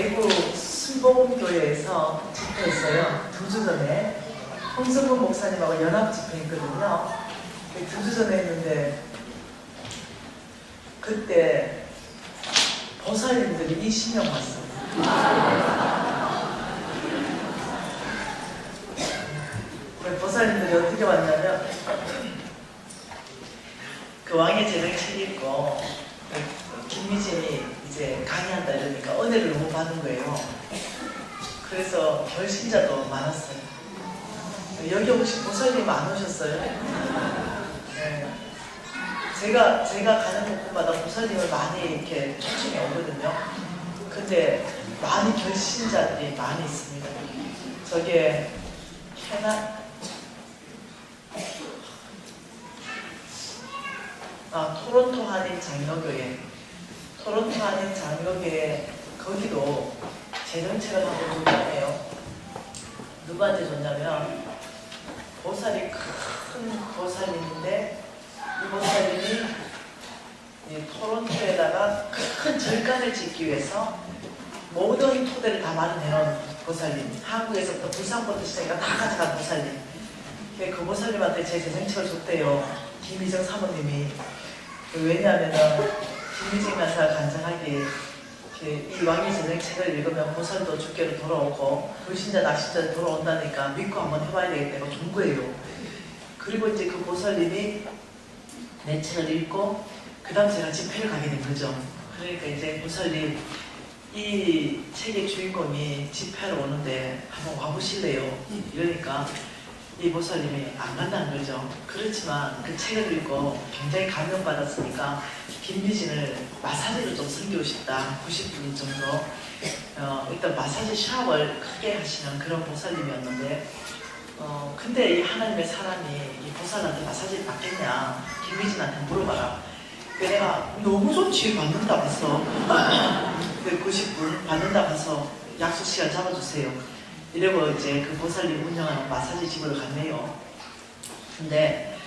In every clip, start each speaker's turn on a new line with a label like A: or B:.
A: 대구 순복음교회에서 집회했어요. 2주 전에 홍성근 목사님하고 연합 집회했거든요. 2주 전에 했는데 그때 보살님들이 20명 왔어요. 보살님들이 어떻게 왔냐면 그 왕의 재능 책 읽고 김미진이 이제 강의한다 이러니까 은혜를 너무 받은 거예요. 그래서 결신자도 많았어요. 여기 혹시 보살님 안 오셨어요? 네. 제가 가는 곳마다 보살님을 많이 이렇게 초청해 오거든요. 근데 많이 결신자들이 많이 있습니다. 저게 토론토 한인 장로교회. 토론토 한인 장로교회 거기도 재정책을 하고 줬다네요. 누구한테 줬냐면 보살이 큰 보살님인데 이 보살님이 이 토론토에다가 큰 절간을 짓기 위해서 모든 토대를 다 마련해놓은 보살님. 한국에서부터 부산부터 시작해서 다 가져간 보살님. 그 보살님한테 제 재정책을 줬대요. 김희정 사모님이. 왜냐하면 김희정 간사가 간장하게 이 왕의 재정책을 읽으면 보살도 주께로 돌아오고 불신자 낚시자 돌아온다니까 믿고 한번 해봐야 되겠다고 준 거예요. 그리고 이제 그 보살님이 내 책을 읽고 그 다음 제가 집회를 가게 된 거죠. 그러니까 이제 보살님 이 책의 주인공이 집회하러 오는데 한번 와보실래요? 이러니까 이 보살님이 안 간다는 거죠. 그렇지만 그 책을 읽고 굉장히 감명받았으니까 김미진을 마사지를 좀 섬기고 싶다. 90분 정도. 일단 마사지 샵을 크게 하시는 그런 보살님이었는데 근데 이 하나님의 사람이 이 보살한테 마사지를 받겠냐? 김미진한테 물어봐라. 그래서 내가 너무 좋지 받는다 봐서 90분 받는다 봐서 약속 시간 잡아주세요. 이러고 이제 그 보살님 운영하는 마사지 집으로 갔네요. 근데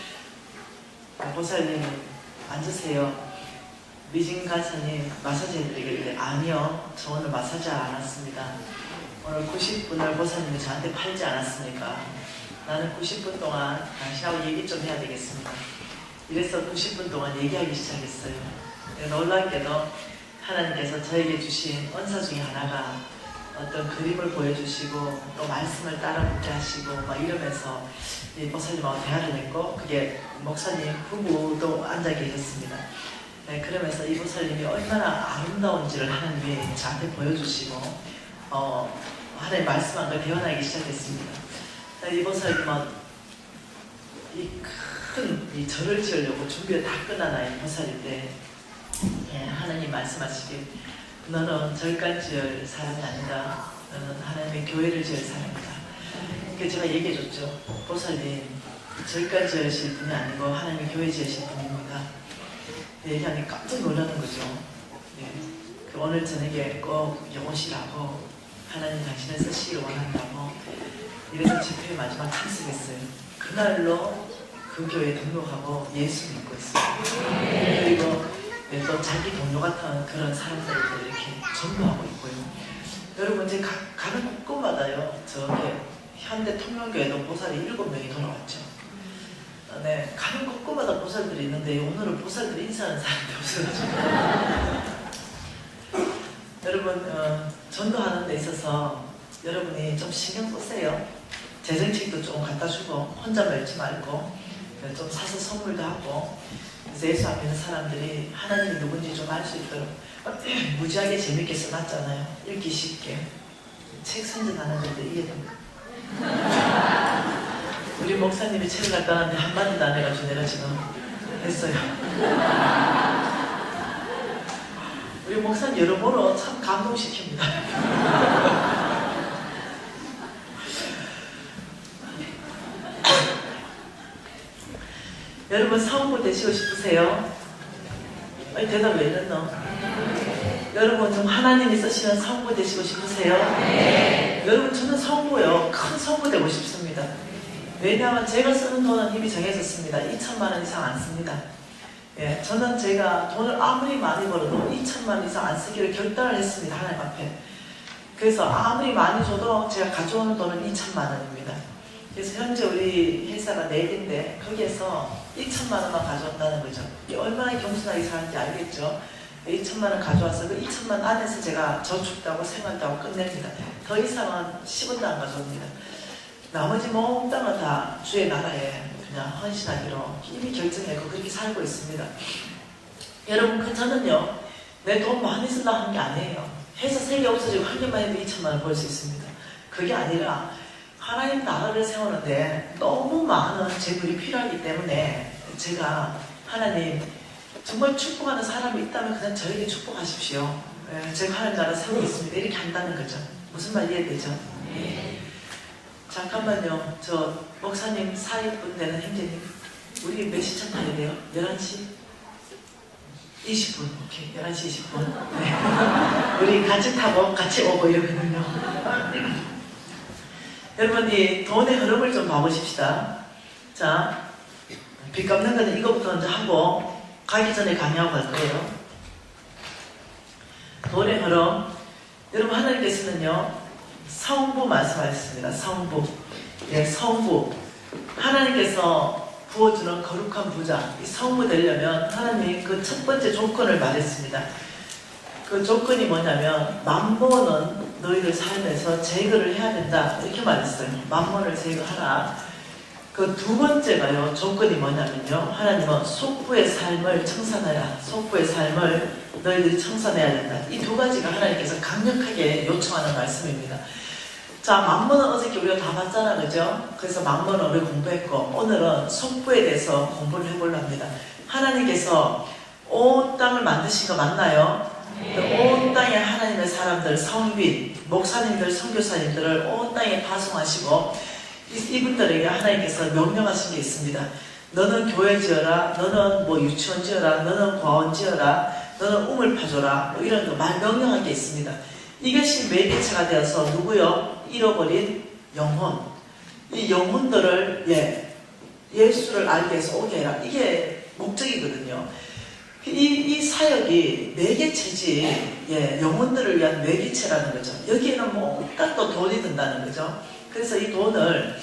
A: 그 보살님 앉으세요. 미진 간사님 마사지 해드리길래 아니요, 저 오늘 마사지 안 왔습니다. 오늘 90분을 보살님이 저한테 팔지 않았으니까 나는 90분 동안 당신하고 얘기 좀 해야 되겠습니다. 이래서 90분 동안 얘기하기 시작했어요. 놀랍게도 하나님께서 저에게 주신恩사 중에 하나가 어떤 그림을 보여주시고 또 말씀을 따라 묻게 하시고 막 이러면서 이 보살님하고 대화를 했고 그게 목사님 부부도 앉아 계셨습니다. 네, 그러면서 이 보살님이 얼마나 아름다운지를 하나님이 저한테 보여주시고 하나님 말씀한 걸 대화하기 시작했습니다. 이 보살님은 이 절을 지으려고 준비가 다 끝난 아이 보살인데 하나님 말씀하시길 너는 절간 지을 사람이 아니다. 너는 하나님의 교회를 지을 사람이다. 그래서 제가 얘기해줬죠. 보살님 절간 지으실 분이 아니고 하나님의 교회 지으실 분입니다. 얘기하니까 깜짝 놀라는 거죠. 그 오늘 저녁에 꼭 오시라고 하나님 당신을 쓰시길 원한다고 이래서 집회의 마지막 참석했어요. 그날로 그 교회에 등록하고 예수 믿고 있어요. 그리고 또 자기 동료 같은 그런 사람들도 이렇게 전도하고 있고요. 여러분 이제 가는 곳마다요. 저기 현대 통영교회도 보살이 7명이 돌아왔죠. 네, 가는 곳마다 보살들이 있는데 오늘은 보살들이 인사하는 사람이 없어가지고 여러분 전도하는 데 있어서 여러분이 좀 신경 쓰세요. 재정책도 좀 갖다 주고 혼자 멀지 말고 좀 사서 선물도 하고 그래서 예수 앞에 있는 사람들이 하나님이 누군지 좀 알 수 있도록 무지하게 재밌게 써놨잖아요. 읽기 쉽게. 책 선전하는데 이해됩니까? 우리 목사님이 책을 갖다 놨는데 한마디도 안 해가지고 내가 지금 했어요. 우리 목사님 여러모로 참 감동시킵니다. 여러분 성부 되시고 싶으세요? 아니 대답 왜 이랬노? 여러분 좀 하나님이 쓰시는 성부 되시고 싶으세요? 네. 여러분 저는 성부요. 큰 성부 되고 싶습니다. 왜냐하면 제가 쓰는 돈은 이미 정해졌습니다. 2천만 원 이상 안 씁니다. 예, 저는 제가 돈을 아무리 많이 벌어도 2천만 원 이상 안 쓰기를 결단을 했습니다. 하나님 앞에. 그래서 아무리 많이 줘도 제가 가져오는 돈은 2천만 원입니다. 그래서 현재 우리 회사가 4개인데 거기에서 2천만 원만 가져온다는 거죠. 이게 얼마나 겸손하게 사는지 알겠죠? 2천만 원 가져와서 그 2천만 원 안에서 제가 저축도 하고 생활도 하고 끝냅니다. 더 이상은 10원도 안 가져옵니다. 나머지 몽땅은 다 주의 나라에 그냥 헌신하기로 이미 결정했고 그렇게 살고 있습니다. 여러분, 저는요, 내 돈 많이 쓰려고 하는 게 아니에요. 회사 3개 없어지고 한 개만 해도 2천만 원 벌 수 있습니다. 그게 아니라 하나님 나라를 세우는데 너무 많은 재물이 필요하기 때문에 제가 하나님 정말 축복하는 사람이 있다면 그냥 저에게 축복하십시오. 제가 하나님 나라 세우겠습니다. 이렇게 한다는 거죠. 무슨 말 이해되죠? 네. 잠깐만요. 저 목사님 4인분 되는 형제님, 우리 몇 시 차 타야 돼요? 11시? 20분. 오케이. 11시 20분. 네. 우리 같이 타고 같이 오고 이러거든요. 여러분, 이 돈의 흐름을 좀 봐보십시다. 자, 빚 갚는 거는 이거부터 먼저 하고 가기 전에 강의하고 갈 거예요. 돈의 흐름. 여러분, 하나님께서는요, 성부 말씀하셨습니다. 성부. 네, 성부. 하나님께서 부어주는 거룩한 부자. 이 성부 되려면 하나님이 그 첫 번째 조건을 말했습니다. 그 조건이 뭐냐면, 만본은 너희들 삶에서 제거를 해야 된다. 이렇게 말했어요. 만본을 제거하라. 그 두 번째가요, 조건이 뭐냐면요, 하나님은 속부의 삶을 청산해라. 속부의 삶을 너희들이 청산해야 된다. 이 두 가지가 하나님께서 강력하게 요청하는 말씀입니다. 자, 만문은 어저께 우리가 다 봤잖아, 그죠? 그래서 만문은 우리 공부했고, 오늘은 속부에 대해서 공부를 해보려 합니다. 하나님께서 온 땅을 만드신 거 맞나요? 온 땅에 하나님의 사람들, 성빈, 목사님들, 선교사님들을 온 땅에 파송하시고, 이분들에게 하나님께서 명령하신 게 있습니다. 너는 교회 지어라, 너는 뭐 유치원 지어라, 너는 과원 지어라, 너는 우물 파줘라, 뭐 이런 거 명령한 게 있습니다. 이것이 매개체가 되어서 누구요? 잃어버린 영혼. 이 영혼들을 예수를 알게 해서 오게 해라. 이게 목적이거든요. 이 사역이 매개체지, 영혼들을 위한 매개체라는 거죠. 여기에는 몽땅 또 돈이 든다는 거죠. 그래서 이 돈을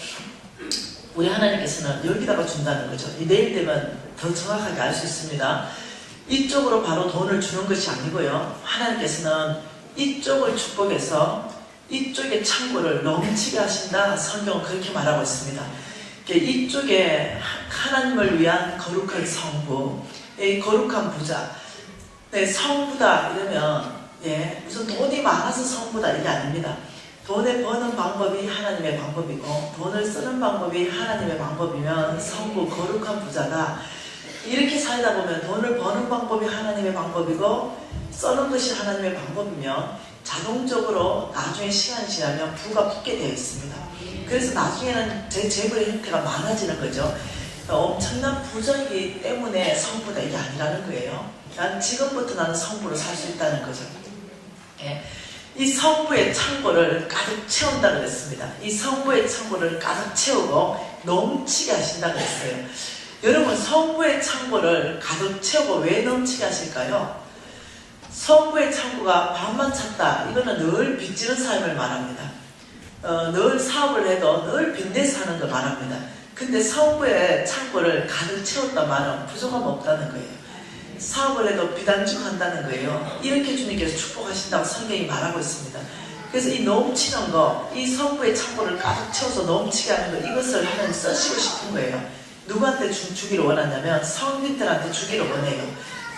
A: 우리 하나님께서는 여기다가 준다는 거죠. 내일 되면 더 정확하게 알 수 있습니다. 이쪽으로 바로 돈을 주는 것이 아니고요. 하나님께서는 이쪽을 축복해서 이쪽의 창고를 넘치게 하신다. 성경은 그렇게 말하고 있습니다. 이쪽에 하나님을 위한 거룩한 성부, 거룩한 부자. 성부다 이러면 무슨 돈이 많아서 성부다 이게 아닙니다. 돈을 버는 방법이 하나님의 방법이고 돈을 쓰는 방법이 하나님의 방법이면 성부 거룩한 부자다. 이렇게 살다 보면 돈을 버는 방법이 하나님의 방법이고 쓰는 것이 하나님의 방법이면 자동적으로 나중에 시간이 지나면 부가 붙게 되어 있습니다. 그래서 나중에는 제 재물의 형태가 많아지는 거죠. 엄청난 부자이기 때문에 성부다 이게 아니라는 거예요. 난 지금부터 나는 성부로 살 수 있다는 거죠. 이 성부의 창고를 가득 채운다 그랬습니다. 이 성부의 창고를 가득 채우고 넘치게 하신다 그랬어요. 여러분, 성부의 창고를 가득 채우고 왜 넘치게 하실까요? 성부의 창고가 반만 찼다. 이거는 늘 빚지는 삶을 말합니다. 늘 사업을 해도 늘 빚내서 하는 걸 말합니다. 근데 성부의 창고를 가득 채웠단 말은 부족함 없다는 거예요. 사업을 해도 비단주고 한다는 거예요. 이렇게 주님께서 축복하신다고 성경이 말하고 있습니다. 그래서 이 넘치는 거, 이 성부의 창고를 가득 채워서 넘치게 하는 거, 이것을 하나님 쓰시고 싶은 거예요. 누구한테 주기를 원하냐면 성민들한테 주기를 원해요.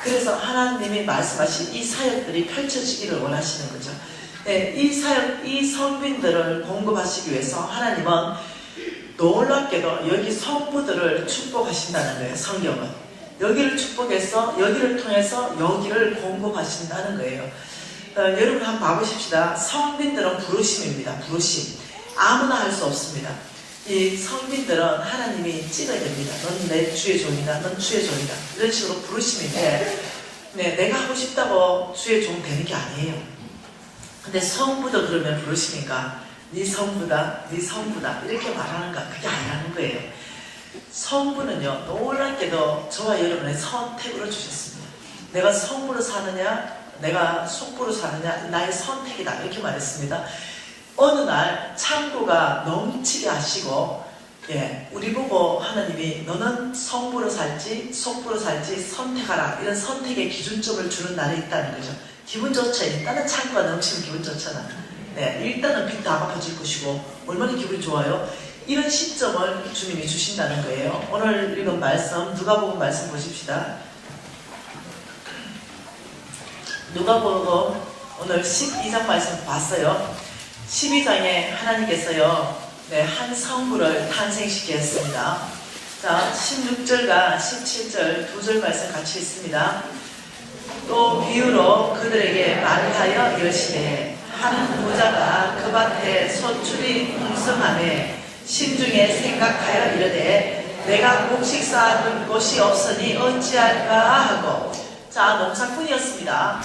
A: 그래서 하나님이 말씀하신 이 사역들이 펼쳐지기를 원하시는 거죠. 이 사역, 이 성민들을 공급하시기 위해서 하나님은 놀랍게도 여기 성부들을 축복하신다는 거예요. 성경은. 여기를 축복해서 여기를 통해서 여기를 공급하신다는 거예요. 여러분 한번 봐보십시다. 성민들은 부르심입니다. 부르심. 아무나 할 수 없습니다. 이 성민들은 하나님이 찍어야 됩니다. 넌 내 주의 종이다. 넌 주의 종이다. 이런 식으로 부르심인데 내가 하고 싶다고 주의 종 되는 게 아니에요. 근데 성부도 그러면 부르심인가? 네 성부다. 네 성부다. 이렇게 말하는가? 그게 아니라는 거예요. 성부는요, 놀랍게도 저와 여러분의 선택으로 주셨습니다. 내가 성부로 사느냐, 내가 속부로 사느냐 나의 선택이다 이렇게 말했습니다. 어느 날 창고가 넘치게 하시고 우리 보고 하나님이 너는 성부로 살지 속부로 살지 선택하라 이런 선택의 기준점을 주는 날이 있다는 거죠. 기분 좋죠. 일단은 창고가 넘치면 기분 좋잖아. 일단은 빚 다 갚아질 것이고 얼마나 기분이 좋아요. 이런 시점을 주님이 주신다는 거예요. 오늘 읽은 말씀 누가복음 말씀 보십시다. 누가복음 오늘 12장 말씀 봤어요. 12장에 하나님께서요 한 성부를 탄생시켰습니다. 자 16절과 17절 두 절 말씀 같이 있습니다. 또 비유로 그들에게 말하여 이르시되 한 부자가 그 밭에 소출이 풍성하매 심중에 생각하여 이르되 내가 곡식 쌓아둘 곳이 없으니 어찌할까 하고. 자 농사꾼이었습니다.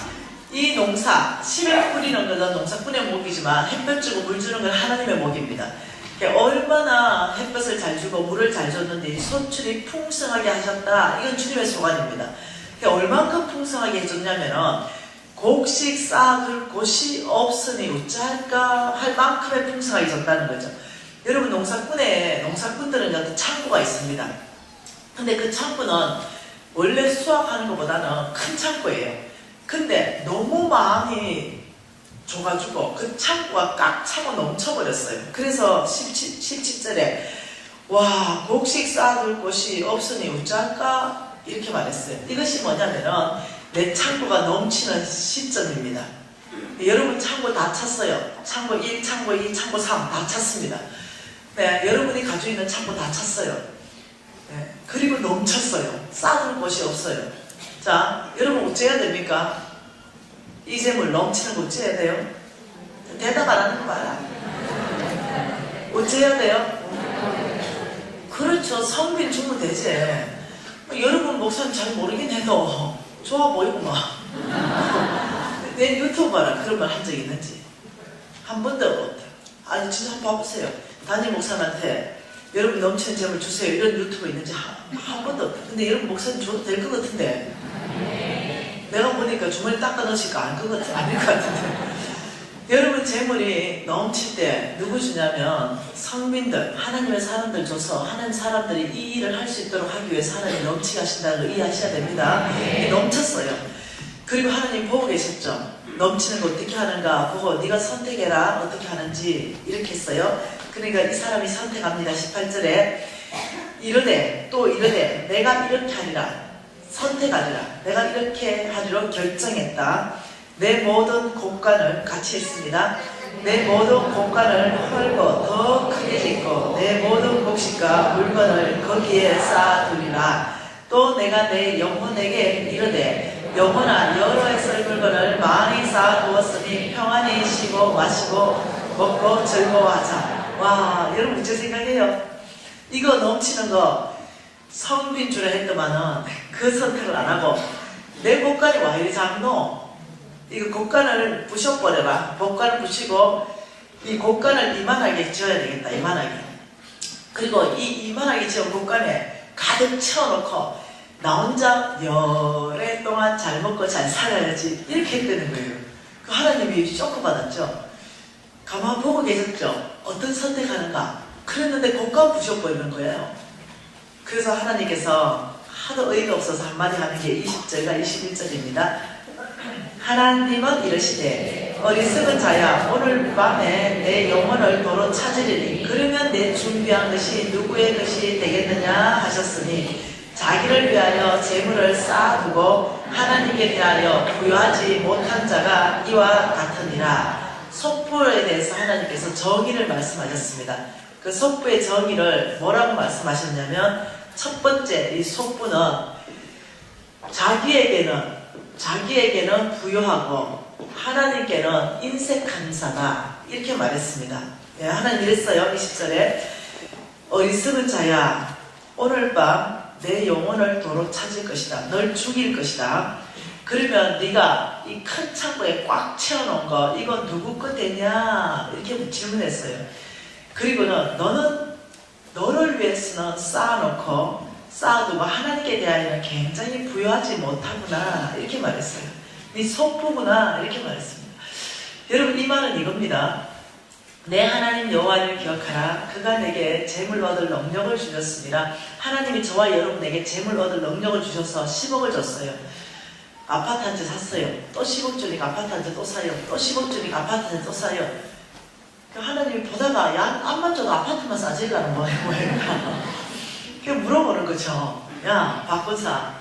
A: 이 농사 심에 뿌리는 것은 농사꾼의 목이지만 햇볕 주고 물 주는 건 하나님의 목입니다. 얼마나 햇볕을 잘 주고 물을 잘 줬는데 소출이 풍성하게 하셨다. 이건 주님의 소관입니다. 얼만큼 풍성하게 해줬냐면은 곡식 쌓아둘 곳이 없으니 어찌할까 할 만큼의 풍성하게 줬다는 거죠. 여러분 농사꾼들은 어떤 창고가 있습니다. 근데 그 창고는 원래 수확하는 것보다는 큰 창고예요. 근데 너무 많이 줘가지고 그 창고가 꽉 차고 넘쳐버렸어요. 그래서 17절에 와 곡식 쌓아둘 곳이 없으니 어찌할까 이렇게 말했어요. 이것이 뭐냐면은 내 창고가 넘치는 시점입니다. 여러분 창고 다 찼어요. 창고 1, 창고 2, 창고 3 다 찼습니다. 여러분이 가지고 있는 창고 다 찼어요. 그리고 넘쳤어요. 쌓아둘 곳이 없어요. 자, 여러분 어찌해야 됩니까? 이 재물 넘치는 거 어찌해야 돼요? 대답 안 하는 거 봐라. 어찌해야 돼요? 그렇죠. 성빈 주면 되지. 여러분 목사님 잘 모르긴 해도 좋아 보이고 막. 내 유튜브 봐라. 그런 말 한 적 있는지. 한 번도 없다. 아니 진짜 한번 봐보세요. 담임 목사님한테 여러분 넘치는 재물 주세요. 이런 유튜브 있는지 한 번도 없다. 근데 여러분 목사님 줘도 될 것 같은데. 내가 보니까 주머니 닦아 넣으실까 아닐 것 같은데. 여러분 재물이 넘칠 때 누구 주냐면 성민들, 하나님의 사람들 줘서 하나님 사람들이 이 일을 할 수 있도록 하기 위해서 하나님 넘치게 하신다는 걸 이해하셔야 됩니다. 넘쳤어요. 그리고 하나님 보고 계셨죠. 넘치는 거 어떻게 하는가 보고 네가 선택해라 어떻게 하는지 이렇게 했어요. 그러니까 이 사람이 선택합니다. 18절에 이르되 또 이르되 내가 이렇게 하리라 선택하리라 내가 이렇게 하리로 결정했다. 내 모든 곡간을 같이 했습니다. 내 모든 곡간을 헐고 더 크게 짓고 내 모든 곡식과 물건을 거기에 쌓아두리라. 또 내가 내 영혼에게 이르되 영혼아 여러 해 쓸 물건을 많이 쌓아두었으니 평안히 쉬고 마시고 먹고 즐거워하자. 와 여러분 어째 생각해요? 이거 넘치는 거 성빈 주라 했더만은 그 선택을 안 하고 내 곡간이 와 이리 작노? 이거 곡간을 부셔버려라. 곡간을 부시고 이 곡간을 이만하게 지어야 되겠다. 이만하게. 그리고 이 이만하게 지은 곡간에 가득 채워놓고 나 혼자 열해 동안 잘 먹고 잘 살아야지 이렇게 했다는 거예요. 그 하나님이 쇼크 받았죠. 가만 보고 계셨죠. 어떤 선택하는가. 그랬는데 곡간 부셔버리는 거예요. 그래서 하나님께서 하도 어이가 없어서 한마디 하는 게 20절과 21절입니다. 하나님은 이르시되 어리석은 자야 오늘 밤에 내 영혼을 도로 찾으리니 그러면 내 준비한 것이 누구의 것이 되겠느냐 하셨으니 자기를 위하여 재물을 쌓아두고 하나님께 대하여 부여하지 못한 자가 이와 같으니라. 속부에 대해서 하나님께서 정의를 말씀하셨습니다. 그 속부의 정의를 뭐라고 말씀하셨냐면 첫 번째 이 속부는 자기에게는 부여하고 하나님께는 인색한 자다 이렇게 말했습니다. 하나님 이랬어요. 20절에 어리석은 자야 오늘 밤 내 영혼을 도로 찾을 것이다. 널 죽일 것이다. 그러면 네가 이 큰 창고에 꽉 채워놓은 거 이거 누구 것이냐 이렇게 질문했어요. 그리고는 너는 너를 위해서는 쌓아두고 하나님께 대하여는 굉장히 부여하지 못하구나 이렇게 말했어요. 네 속부구나 이렇게 말했습니다. 여러분 이 말은 이겁니다. 내 하나님 여호와를 기억하라. 그가 내게 재물 얻을 능력을 주셨습니다. 하나님이 저와 여러분에게 재물 얻을 능력을 주셔서 10억을 줬어요. 아파트 한 채 샀어요. 또 10억 주니까 아파트 한 채 또 사요. 또 10억 주니까 아파트 한 채 또 사요. 하나님이 보다가 야 암만 줘도 아파트만 싸지라는 거예요. 그 물어보는 거죠. 야 박권사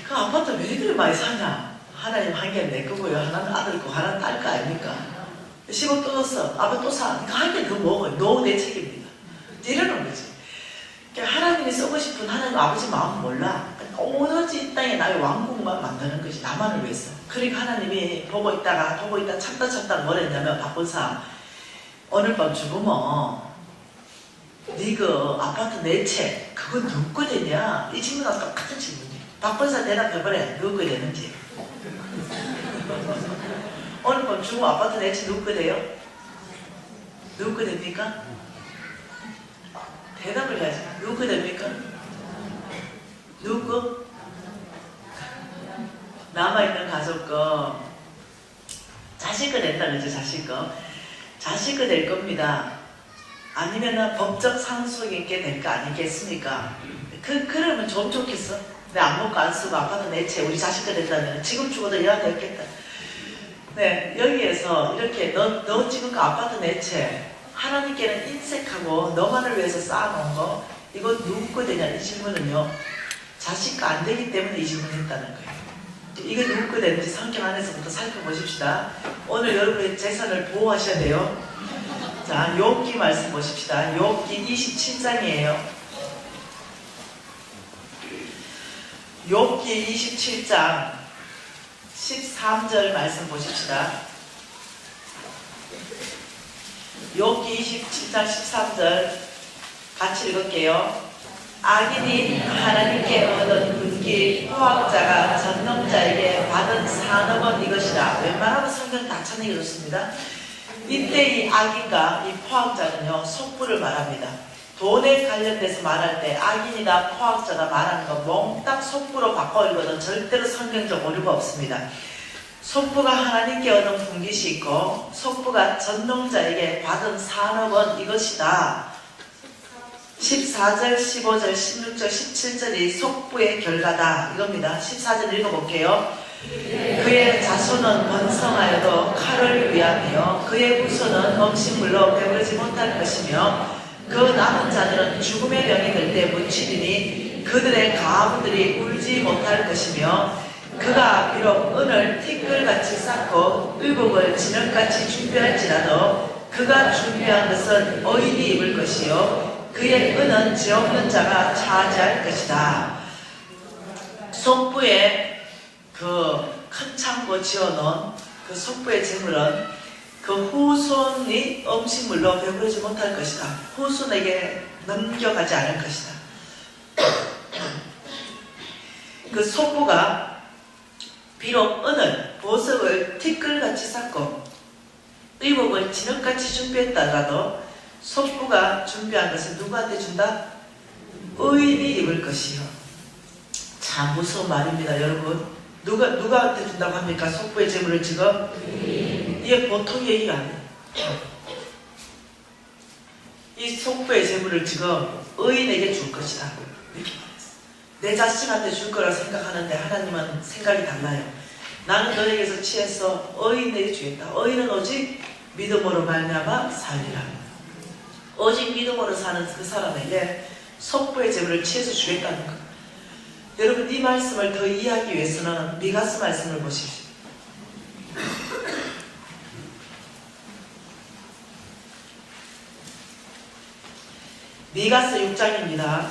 A: 그 아파트 왜 그렇게 많이 사냐? 하나님 한 개는 내 거고요. 하나는 아들 거 하나는 딸 거 아닙니까? 10억 또 줬어. 아빠 또 사. 그러니까 한 개 더 먹어요. 너 내 책임입니다. 이러는 거지. 그러니까 하나님이 쓰고 싶은 하나님 아버지 마음 몰라. 오로지 이 땅에 나의 왕국만 만드는 것이 나만을 위해서. 그러니까 하나님이 보고 있다가 찾다 뭐랬냐면 박권사 오늘 밤 죽으면 네 그 아파트 내 채 그건 누구 거 되냐? 이 질문하고 똑같은 질문이에요. 박권사 대답해보래. 누구 거 되는지. 오늘 밤 죽으면 아파트 내 채 누구 거 돼요? 누구 거 됩니까? 대답을 해야지. 누구 거 됩니까? 누구 거? 남아있는 가족 거. 자식 거 된다 그러죠. 자식 거. 자식 거 될 겁니다. 아니면은 법적 상속 있게 될 거 아니겠습니까? 그러면 좀 좋겠어? 내 안 먹고 안 쓰고 아파트 내 채 우리 자식 거 된다면 지금 죽어도 얘가 됐겠다. 네, 여기에서 이렇게 너 지금 그 아파트 내 채 하나님께는 인색하고 너만을 위해서 쌓아놓은 거 이거 누구 거 되냐 이 질문은요 자식 거 안 되기 때문에 이 질문을 했다는 거예요. 이게 누구 거 되는지 성경 안에서부터 살펴보십시다. 오늘 여러분의 재산을 보호하셔야 돼요. 자, 욥기 말씀 보십시다. 욥기 27장이에요. 욥기 27장 13절 말씀 보십시다. 욥기 27장 13절 같이 읽을게요. 악인이 하나님께 얻은 분기 포악자가 전능자에게 받은 산업은 이것이다. 웬만하면 성경 다 찾는 게 좋습니다. 이때 이 악인과 이 포악자는요 속부를 말합니다. 돈에 관련돼서 말할 때 악인이다 포악자다 말하는 거 몽땅 속부로 바꿔 읽어도 절대로 성경적 오류가 없습니다. 속부가 하나님께 얻은 분깃이 있고 속부가 전능자에게 받은 산업은 이것이다. 14절, 15절, 16절, 17절이 속부의 결과다 이겁니다. 14절 읽어볼게요. 그의 자손은 번성하여도 칼을 위함이요 그의 후손은 음식물로 배부르지 못할 것이며 그 남은 자들은 죽음의 병이 들 때 묻히리니 그들의 가부들이 울지 못할 것이며 그가 비록 은을 티끌같이 쌓고 의복을 진흙같이 준비할지라도 그가 준비한 것은 어인이 입을 것이요 그의 은은 죄 없는 자가 차지할 것이다. 속부에 그 큰 창고 지어놓은 그 속부의 재물은 그 후손이 음식물로 배부르지 못할 것이다. 후손에게 넘겨가지 않을 것이다. 그 속부가 비록 은을 보석을 티끌같이 쌓고 의복을 진흙같이 준비했다가도 속부가 준비한 것을 누구한테 준다? 의인이 입을 것이요. 참 무서운 말입니다 여러분. 누가한테 준다고 합니까? 속부의 재물을 지금? 이게 보통 얘기가 아니에요. 이 속부의 재물을 지금 의인에게 줄 것이다 이렇게 말했어요. 내 자식한테 줄 거라 생각하는데 하나님은 생각이 달라요. 나는 너에게서 취해서 의인에게 주겠다. 의인은 오직 믿음으로 말미암아 살리라. 오직 믿음으로 사는 그 사람에게 속부의 재물을 취해서 주겠다는 것. 여러분 이 말씀을 더 이해하기 위해서는 미가서 말씀을 보십시오. 미가서 6장입니다.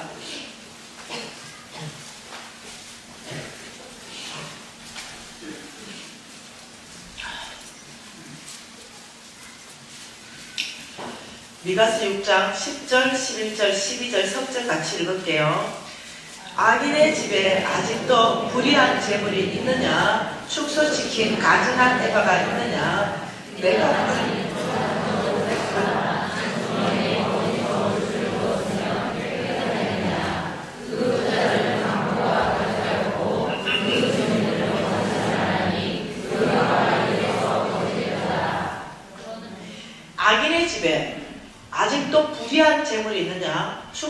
A: 미가서 6장 10절, 11절, 12절 석절 같이 읽을게요. 악인의 집에 아직도 불의한 재물이 있느냐? 축소시킨 가증한 에바가 있느냐? 내가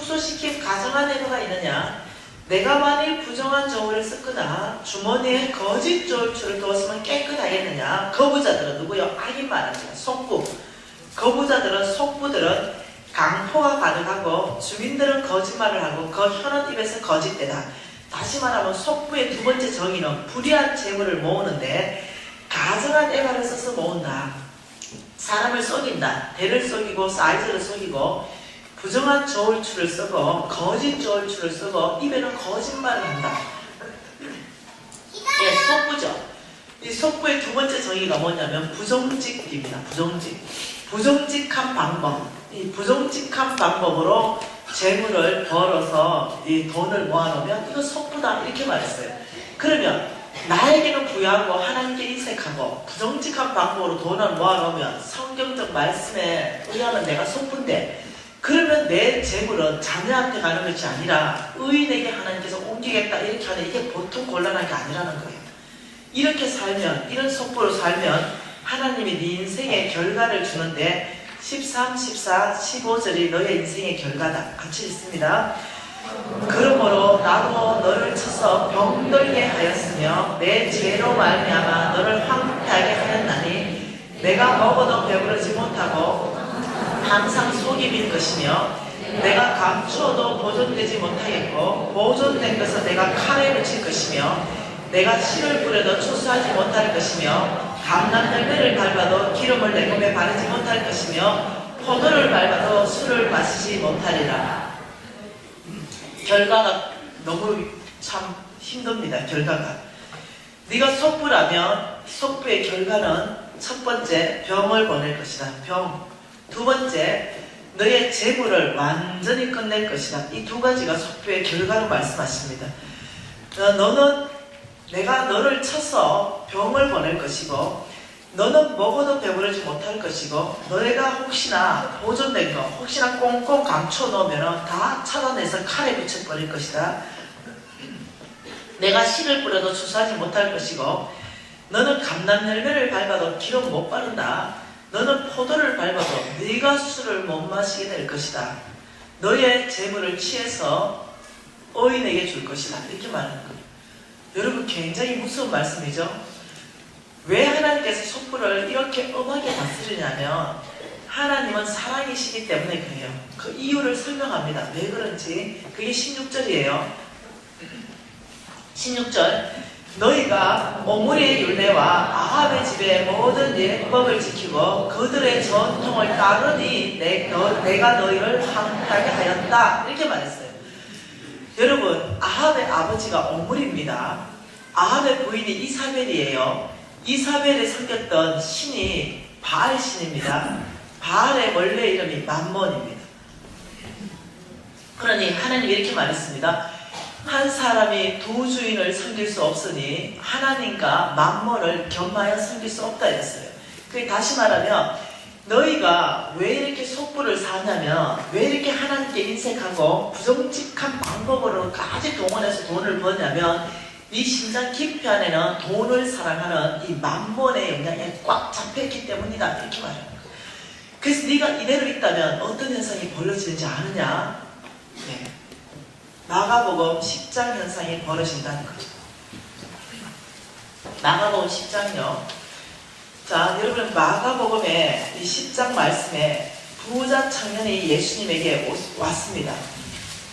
A: 축소시킨 가정한 애도가 있느냐? 내가 만일 부정한 저울을 썼거나 주머니에 거짓 저울추를 두었으면 깨끗하겠느냐? 거부자들은 누구요? 악인 말합니다. 속부. 거부자들은 속부들은 강포가 가득하고 주민들은 거짓말을 하고 그 혀는 입에서 거짓되다. 다시 말하면 속부의 두 번째 정의는 불의한 재물을 모으는데 가정한 애가를 써서 모은다. 사람을 속인다. 배를 속이고 사이즈를 속이고 부정한 저울추를 쓰고 거짓 저울추를 쓰고 입에는 거짓말을 한다. 예, 속부죠. 이 속부의 두 번째 정의가 뭐냐면 부정직입니다. 부정직한 방법. 이 부정직한 방법으로 재물을 벌어서 이 돈을 모아놓으면 이거 속부다 이렇게 말했어요. 그러면 나에게는 부유하고 하나님께 인색하고 부정직한 방법으로 돈을 모아놓으면 성경적 말씀에 의하면 내가 속부인데 그러면 내 재물은 자녀한테 가는 것이 아니라 의인에게 하나님께서 옮기겠다 이렇게 하는 이게 보통 곤란한 게 아니라는 거예요. 이렇게 살면 이런 속보로 살면 하나님이 네 인생의 결과를 주는데 13, 14, 15절이 너의 인생의 결과다. 같이 읽습니다. 그러므로 나도 너를 쳐서 병들게 하였으며 내 죄로 말미암아 너를 황폐하게 하였나니 내가 먹어도 배부르지 못하고 항상 속이 빈 것이며 내가 감추어도 보존되지 못하겠고 보존된 것은 내가 칼에 묻힐 것이며 내가 씨를 뿌려도 추수하지 못할 것이며 감람열매를 밟아도 기름을 내 몸에 바르지 못할 것이며 포도를 밟아도 술을 마시지 못하리라. 결과가 너무 참 힘듭니다. 결과가 네가 속부라면 속부의 결과는 첫 번째 병을 보낼 것이다. 병. 두 번째, 너의 재물을 완전히 끝낼 것이다. 이 두 가지가 속부의 결과로 말씀하십니다. 너는 내가 너를 쳐서 병을 보낼 것이고 너는 먹어도 배부르지 못할 것이고 너희가 혹시나 보존된 거 혹시나 꽁꽁 감춰 놓으면 다 찾아내서 칼에 붙여버릴 것이다. 내가 씨를 뿌려도 추수하지 못할 것이고 너는 감람열매를 밟아도 기름 못 바른다. 너는 포도를 밟아도 네가 술을 못 마시게 될 것이다. 너의 재물을 취해서 의인에게 줄 것이다. 이렇게 말하는 거예요. 여러분 굉장히 무서운 말씀이죠. 왜 하나님께서 속부를 이렇게 엄하게 다스리냐면 하나님은 사랑이시기 때문에 그래요. 그 이유를 설명합니다. 왜 그런지. 그게 16절이에요. 16절 너희가 오므리의 율례와 아합의 집의 모든 예법을 지키고 그들의 전통을 따르니 내가 너희를 황폐하게 하였다. 이렇게 말했어요. 여러분 아합의 아버지가 오므리입니다. 아합의 부인이 이사벨이에요. 이사벨에 섬겼던 신이 바알 신입니다. 바알의 원래 이름이 맘몬입니다. 그러니 하나님이 이렇게 말했습니다. 한 사람이 두 주인을 섬길 수 없으니 하나님과 맘몬을 겸하여 섬길 수 없다 했어요. 그게 다시 말하면 너희가 왜 이렇게 속부를 사냐면 왜 이렇게 하나님께 인색하고 부정직한 방법으로까지 동원해서 돈을 버냐면 네 심장 깊이 안에는 돈을 사랑하는 이 맘몬의 영향이 꽉 잡혀있기 때문이다. 이렇게 말해요. 그래서 네가 이대로 있다면 어떤 현상이 벌어지는지 아느냐? 네. 마가복음 10장 현상이 벌어진다는 거죠. 마가복음 10장요. 자, 여러분 마가복음의 이 10장 말씀에 부자 청년이 예수님에게 왔습니다.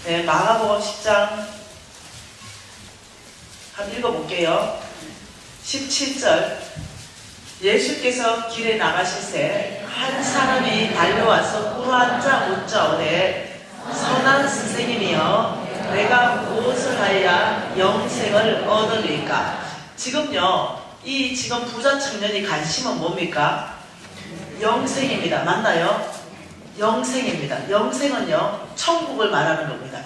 A: 네, 마가복음 10장 한번 읽어볼게요. 17절 예수께서 길에 나가실새 한 사람이 달려와서 꿇어앉아 묻자오되 선한 선생님이여 내가 무엇을 하여야 영생을 얻으리까? 지금요, 이 지금 부자 청년이 관심은 뭡니까? 영생입니다. 맞나요? 영생입니다. 영생은요, 천국을 말하는 겁니다.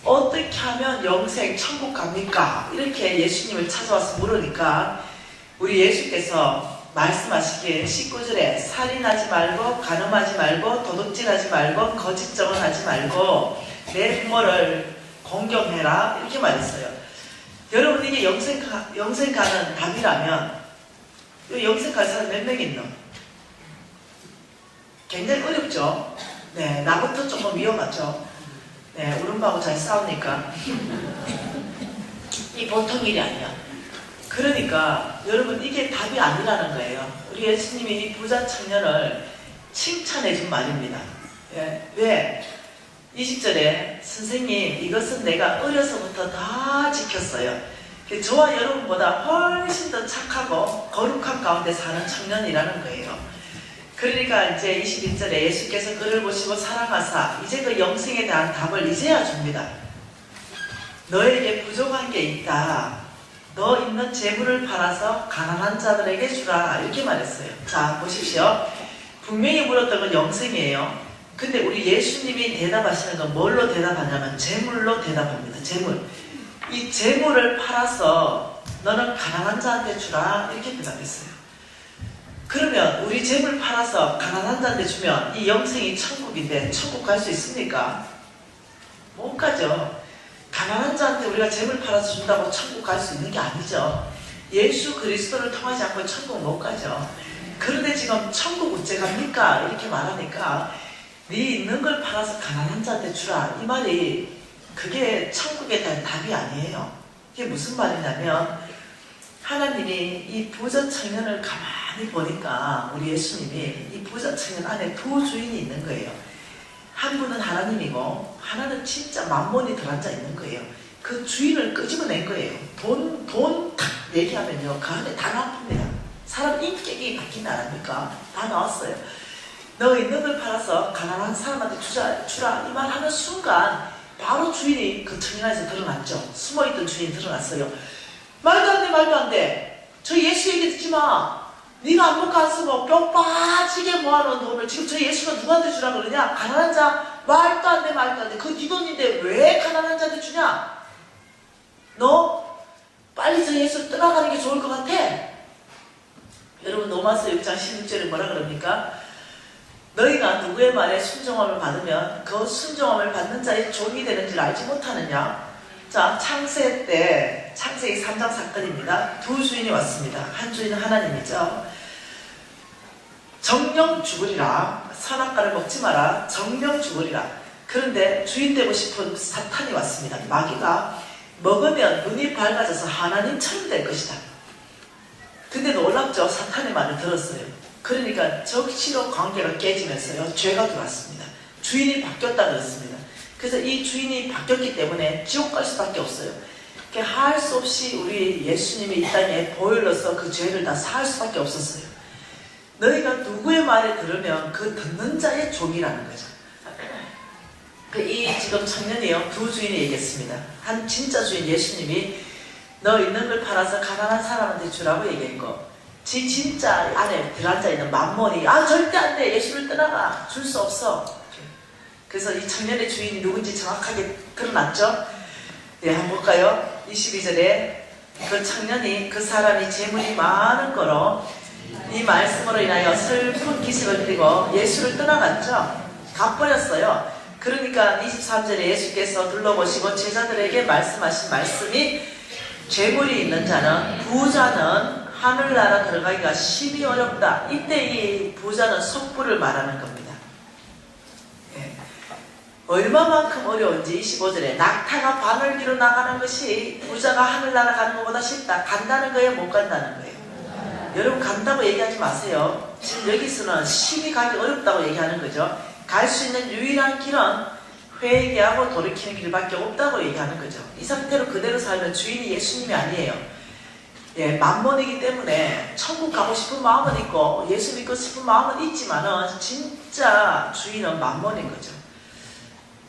A: 어떻게 하면 영생, 천국 갑니까? 이렇게 예수님을 찾아와서 물으니까 우리 예수께서 말씀하시기에 19절에 살인하지 말고 간음하지 말고 도둑질하지 말고 거짓 증언하지 말고 내 부모를 공경해라 이렇게 말했어요. 여러분 이게 영생 가는 답이라면 영생 갈 사람 몇 명 있노? 굉장히 어렵죠. 네, 나부터 조금 위험하죠. 네, 엄마하고 잘 싸우니까. 이 보통 일이 아니야. 그러니까 여러분 이게 답이 아니라는 거예요. 우리 예수님이 이 부자 청년을 칭찬해 준 말입니다. 예. 왜? 20절에 선생님 이것은 내가 어려서부터 다 지켰어요. 저와 여러분보다 훨씬 더 착하고 거룩한 가운데 사는 청년이라는 거예요. 그러니까 이제 21절에 예수께서 그를 보시고 사랑하사 이제 그 영생에 대한 답을 이제야 줍니다. 너에게 부족한 게 있다. 너 있는 재물을 팔아서 가난한 자들에게 주라. 이렇게 말했어요. 자, 보십시오. 분명히 물었던 건 영생이에요. 근데 우리 예수님이 대답하시는 건 뭘로 대답하냐면 재물로 대답합니다. 재물. 이 재물을 팔아서 너는 가난한 자한테 주라. 이렇게 대답했어요. 그러면 우리 재물 팔아서 가난한 자한테 주면 이 영생이 천국인데 천국 갈 수 있습니까? 못 가죠. 가난한 자한테 우리가 재물 팔아서 준다고 천국 갈 수 있는 게 아니죠. 예수 그리스도를 통하지 않고 천국 못 가죠. 그런데 지금 천국 어째 갑니까? 이렇게 말하니까 네 있는 걸 팔아서 가난한 자한테 주라. 이 말이 그게 천국에 대한 답이 아니에요. 이게 무슨 말이냐면 하나님이 이 부자 청년을 가만히 보니까 우리 예수님이 이 부자 청년 안에 두 주인이 있는 거예요. 한 분은 하나님이고 하나는 진짜 만몬이 들어앉아 있는 거예요. 그 주인을 끄집어낸 거예요. 돈 탁 얘기하면요 그 안에 다 나옵니다. 사람 인격이 바뀐다 아닙니까? 다 나왔어요. 너 있는 걸 팔아서 가난한 사람한테 주라 이 말 하는 순간 바로 주인이 그 청년에서 드러났죠. 숨어있던 주인이 드러났어요. 말도 안 돼, 말도 안 돼. 저 예수 얘기 듣지 마. 네가 아무것도 안 쓰고 뼈 빠지게 모아놓은 돈을 지금 저 예수가 누구한테 주라 그러냐? 가난한 자. 말도 안 돼, 말도 안 돼. 그거 네 돈인데 왜 가난한 자한테 주냐? 너 빨리 저 예수 떠나가는 게 좋을 것 같아. 여러분 로마서 6장 16절에 뭐라 그럽니까? 너희가 누구의 말에 순종함을 받으면 그 순종함을 받는 자의 종이 되는 줄 알지 못하느냐? 자, 창세기 3장 사건입니다. 두 주인이 왔습니다. 한 주인은 하나님이죠. 정령 죽으리라. 선악과를 먹지 마라. 정령 죽으리라. 그런데 주인 되고 싶은 사탄이 왔습니다. 마귀가 먹으면 눈이 밝아져서 하나님처럼 될 것이다. 근데 놀랍죠. 사탄의 말을 들었어요. 그러니까 적시로 관계가 깨지면서요 죄가 들어왔습니다. 주인이 바뀌었다 그랬습니다. 그래서 이 주인이 바뀌었기 때문에 지옥 갈 수밖에 없어요. 할 수 없이 우리 예수님이 이 땅에 보혈로서 그 죄를 다 사할 수밖에 없었어요. 너희가 누구의 말을 들으면 그 듣는 자의 종이라는 거죠. 이 지금 청년이요 두 주인이 얘기했습니다. 한 진짜 주인 예수님이 너 있는 걸 팔아서 가난한 사람한테 주라고 얘기했고 지 진짜 안에 들어앉아있는 만몬이 절대 안 돼. 예수를 떠나가. 줄 수 없어. 그래서 이 청년의 주인이 누군지 정확하게 드러났죠? 네, 한번 볼까요? 22절에 그 청년이 그 사람이 재물이 많은 거로 이 말씀으로 인하여 슬픈 기색을 띠고 예수를 떠나갔죠? 가버렸어요. 그러니까 23절에 예수께서 둘러보시고 제자들에게 말씀하신 말씀이 재물이 있는 자는 부자는 하늘나라 들어가기가 심히 어렵다. 이때 이 부자는 속부를 말하는 겁니다. 예. 얼마만큼 어려운지 25절에 낙타가 바늘기로 나가는 것이 부자가 하늘나라 가는 것보다 쉽다. 간다는 거예요? 못 간다는 거예요? 여러분 간다고 얘기하지 마세요. 지금 여기서는 심히 가기 어렵다고 얘기하는 거죠. 갈 수 있는 유일한 길은 회개하고 돌이키는 길밖에 없다고 얘기하는 거죠. 이 상태로 그대로 살면 주인이 예수님이 아니에요. 예, 만몬이기 때문에 천국 가고 싶은 마음은 있고 예수 믿고 싶은 마음은 있지만은 진짜 주인은 만몬인 거죠.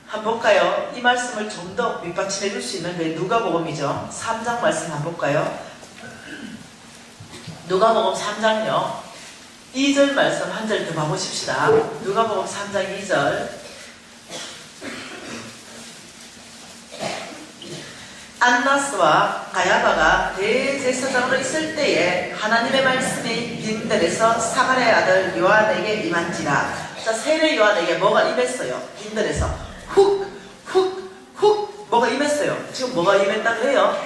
A: 한번 볼까요? 이 말씀을 좀 더 밑받침해 줄 수 있는 게 누가복음이죠. 3장 말씀 한번 볼까요? 누가복음 3장요 2절 말씀 한 절 더 봐보십시다. 누가복음 3장 2절 안나스와 가야바가 대제사장으로 있을 때에 하나님의 말씀이 빈들에서 사가랴의 아들 요한에게 임한지라. 자, 세례 요한에게 뭐가 임했어요? 빈들에서 훅 뭐가 임했어요? 지금 뭐가 임했다고 해요?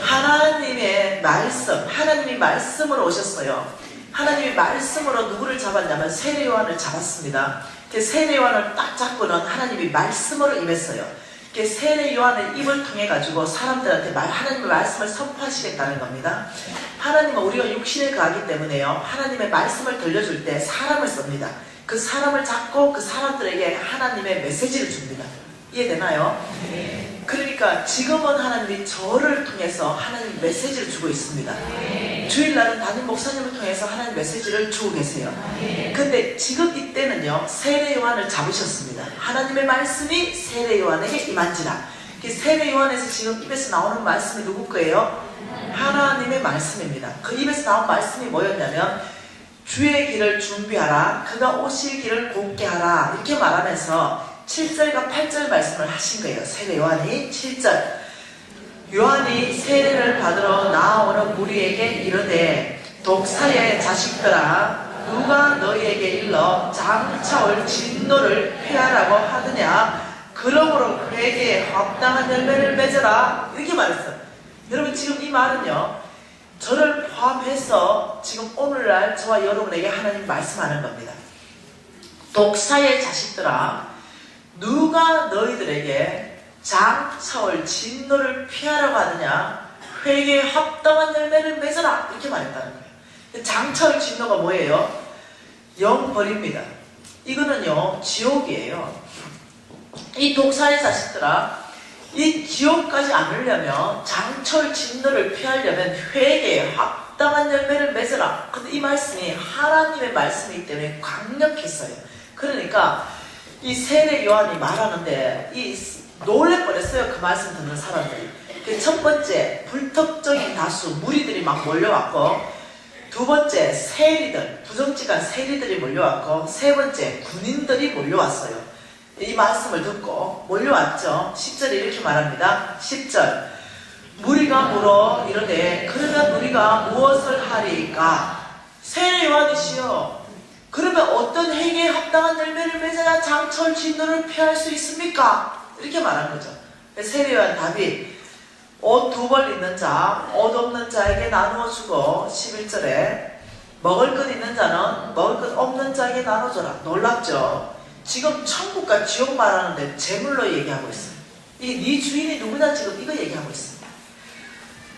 A: 하나님의 말씀. 하나님이 말씀으로 오셨어요. 하나님이 말씀으로 누구를 잡았냐면 세례 요한을 잡았습니다. 세례 요한을 딱 잡고는 하나님이 말씀으로 임했어요. 세례 요한의 입을 통해 가지고 사람들한테 하나님의 말씀을 선포하시겠다는 겁니다. 하나님은 우리가 육신에 가기 때문에요. 하나님의 말씀을 들려줄 때 사람을 씁니다. 그 사람을 잡고 그 사람들에게 하나님의 메시지를 줍니다. 이해되나요? 네. 그러니까 지금은 하나님이 저를 통해서 하나님 메시지를 주고 있습니다. 네. 주일날은 담임 목사님을 통해서 하나님 메시지를 주고 계세요. 네. 근데 지금 이때는요, 세례 요한을 잡으셨습니다. 하나님의 말씀이 세례 요한에게 임한지라. 세례 요한에서 지금 입에서 나오는 말씀이 누구 거예요? 하나님의 말씀입니다. 그 입에서 나온 말씀이 뭐였냐면 주의 길을 준비하라, 그가 오실 길을 곧게 하라, 이렇게 말하면서 7절과 8절 말씀을 하신 거예요. 세례 요한이 7절, 요한이 세례를 받으러 나아오는 무리에게 이르되 독사의 자식들아, 누가 너희에게 일러 장차 올 진노를 피하라고 하느냐, 그러므로 회개에 합당한 열매를 맺어라, 이렇게 말했어요. 여러분, 지금 이 말은요, 저를 포함해서 지금 오늘날 저와 여러분에게 하나님 말씀하는 겁니다. 독사의 자식들아, 누가 너희들에게 장차 올 진노를 피하라고 하느냐, 회개에 합당한 열매를 맺어라, 이렇게 말했다는 거예요. 장차 올 진노가 뭐예요? 영벌입니다. 이거는요, 지옥이에요. 이 독사의 자식들아, 이 지옥까지 안 오려면, 장철 진노를 피하려면 회개에 합당한 열매를 맺으라. 근데 이 말씀이 하나님의 말씀이기 때문에 강력했어요. 그러니까 이 세례 요한이 말하는데 놀래 버렸어요. 그 말씀 듣는 사람들이. 첫 번째, 불특정인 다수 무리들이 막 몰려왔고, 두 번째, 세리들, 부정직한 세리들이 몰려왔고, 세 번째, 군인들이 몰려왔어요. 이 말씀을 듣고 몰려왔죠. 10절에 이렇게 말합니다. 10절, 무리가 물어 이르되 그러면 우리가 무엇을 하리까? 세례 요한이시여, 그러면 어떤 회개에 합당한 열매를 맺어야 장철 진노를 피할 수 있습니까? 이렇게 말한 거죠. 세례 요한 답이 옷 2벌 있는 자, 옷 없는 자에게 나누어 주고, 11절에 먹을 것 있는 자는 먹을 것 없는 자에게 나눠줘라. 놀랍죠? 지금 천국과 지옥 말하는데 제물로 얘기하고 있어요. 이게 네 주인이 누구냐, 지금 이거 얘기하고 있습니다.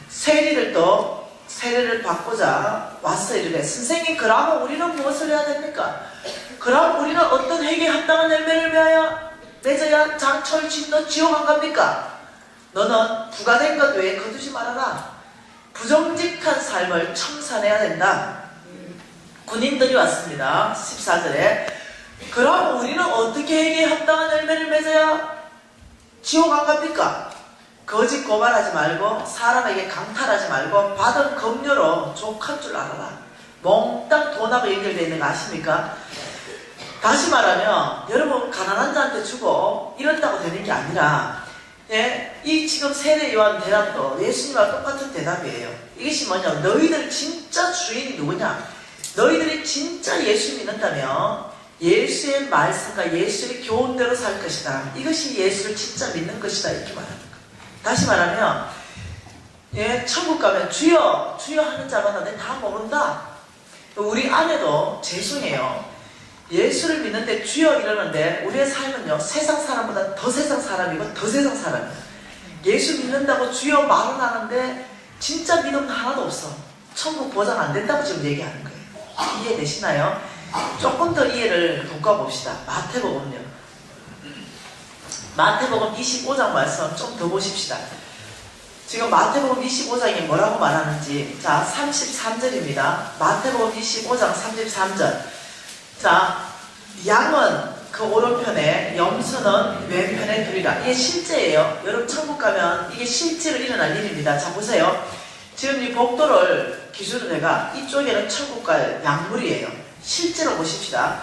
A: 세리들도 세례를 받고자 왔어. 이르되 선생님, 그러면 우리는 무엇을 해야 됩니까? 그럼 우리는 어떤 회개에 합당한 열매를 맺어야 장철 진노 지옥 안 갑니까? 너는 부가된 것 외에 거두지 말아라. 부정직한 삶을 청산해야 된다. 군인들이 왔습니다. 14절에 그럼 우리는 어떻게 회개에 합당한 열매를 맺어야 지옥 안 갑니까? 거짓 고발하지 말고 사람에게 강탈하지 말고 받은 급료로 족할 줄 알아라. 몽땅 돈하고 연결되어 있는 거 아십니까? 다시 말하면 여러분, 가난한 자한테 주고 이런다고 되는 게 아니라, 이 지금 세례 요한 대답도 예수님과 똑같은 대답이에요. 이것이 뭐냐, 너희들 진짜 주인이 누구냐, 너희들이 진짜 예수 믿는다면 예수의 말씀과 예수의 교훈대로 살 것이다. 이것이 예수를 진짜 믿는 것이다. 이렇게 말하는 거예요. 다시 말하면, 천국 가면 주여 주여 하는 자마다 내 다 모른다. 우리 아내도 죄송해요. 예수를 믿는데 주여 이러는데 우리의 삶은요, 세상 사람보다 더 세상 사람이고 더 세상 사람이에요. 예수 믿는다고 주여 말은 하는데 진짜 믿음 하나도 없어. 천국 보장 안 된다고 지금 얘기하는 거예요. 이해되시나요? 조금 더 이해를 돋궈봅시다. 마태복음요. 마태복음 25장 말씀 좀 더 보십시다. 지금 마태복음 25장에 뭐라고 말하는지. 자, 33절입니다. 마태복음 25장 33절. 자, 양은 그 오른편에, 염소는 왼편에 두리라. 이게 실제예요. 여러분, 천국 가면 이게 실제로 일어날 일입니다. 자, 보세요. 지금 이 복도를 기준으로 해가 이쪽에는 천국 갈 양물이에요. 실제로 보십시다.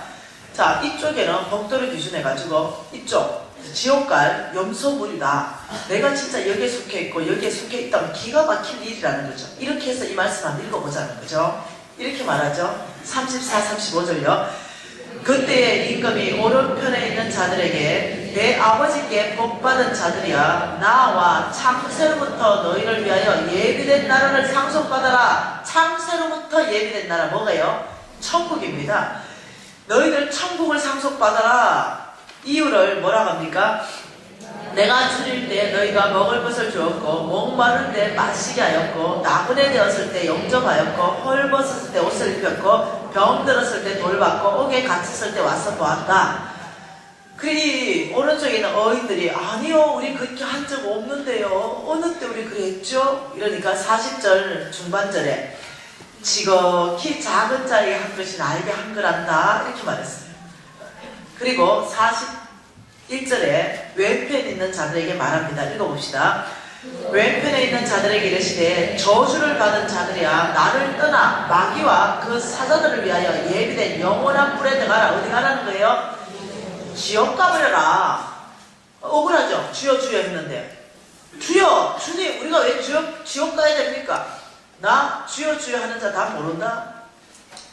A: 자, 이쪽에는 복도를 기준해가지고 이쪽 지옥 갈 염소물이다. 내가 진짜 여기에 속해 있고 여기에 속해 있다면 기가 막힐 일이라는 거죠. 이렇게 해서 이 말씀 한번 읽어보자는 거죠. 이렇게 말하죠. 34, 35절요. 그때의 임금이 오른편에 있는 자들에게 내 아버지께 복받은 자들이야, 나와 창세로부터 너희를 위하여 예비된 나라를 상속받아라. 창세로부터 예비된 나라 뭐가요? 천국입니다. 너희들 천국을 상속받아라. 이유를 뭐라고 합니까? 내가 줄일 때 너희가 먹을 것을 주었고 목마를 때 마시게 하였고 나그네 되었을 때 영접하였고 헐벗었을 때 옷을 입혔고 병들었을 때 돌봤고 옥에 갇혔을 때 와서 보았다. 그리 오른쪽에 있는 어인들이 아니요 우리 그렇게 한 적 없는데요. 어느 때 우리 그랬죠? 이러니까 40절 중반절에 지극히 작은 자에게 한 것이 나에게 한 거란다 이렇게 말했어요. 그리고 41절에 왼편에 있는 자들에게 말합니다. 읽어봅시다. 왼편에 있는 자들에게 이르시되 저주를 받은 자들이야 나를 떠나 마귀와 그 사자들을 위하여 예비된 영원한 불에 들어가라. 어디 가라는 거예요? 지옥 가버려라. 억울하죠? 주여 주여 했는데 주여 주님 우리가 왜 지옥 가야 됩니까? 나 주여 주여 하는 자 다 모른다?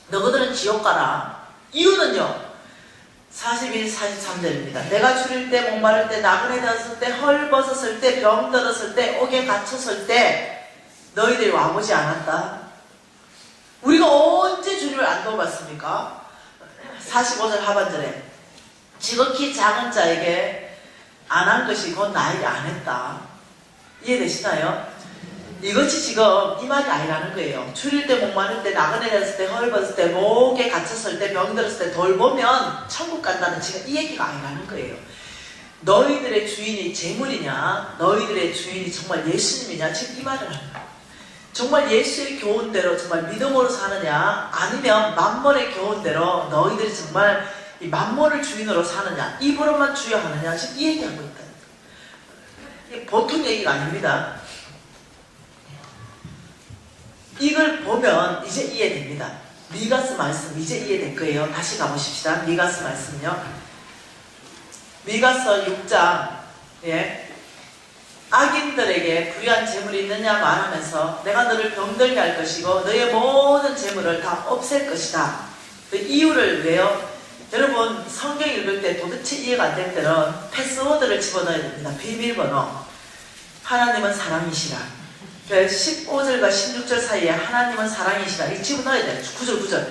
A: 너희들은 지옥 가라. 이유는요 42, 43절입니다. 내가 줄일 때 목마를 때 나그네 되었을 때 헐벗었을 때 병들었을 때 옥에 갇혔을 때 너희들이 와보지 않았다. 우리가 언제 주님을 안 도와봤습니까? 45절 하반절에 지극히 작은 자에게 안 한 것이 곧 나에게 안 했다. 이해되시나요? 이것이 지금 이 말이 아니라는 거예요. 줄일 때 목마를 때 나그네 되었을 때 헐벗을 때 목에 갇혔을 때 병들었을 때 돌보면 천국 간다는 지금 이 얘기가 아니라는 거예요. 너희들의 주인이 재물이냐 너희들의 주인이 정말 예수님이냐 지금 이 말을 하는 거예요. 정말 예수의 교훈대로 정말 믿음으로 사느냐 아니면 만몬의 교훈대로 너희들이 정말 이 만몬을 주인으로 사느냐 입으로만 주여하느냐 지금 이 얘기하고 있다는 거예요. 이게 보통 얘기가 아닙니다. 이걸 보면 이제 이해됩니다. 미가스 말씀 이제 이해될 거예요. 다시 가보십시다. 미가스 말씀요. 미가서 6장 악인들에게 불의한 재물이 있느냐 말하면서 내가 너를 병들게 할 것이고 너의 모든 재물을 다 없앨 것이다. 그 이유를 왜요? 여러분 성경 읽을 때 도대체 이해가 안 될 때는 패스워드를 집어넣어야 됩니다. 비밀번호. 하나님은 사랑이시라. 15절과 16절 사이에 하나님은 사랑이시라. 이 집어넣어야 돼요. 9절 9절.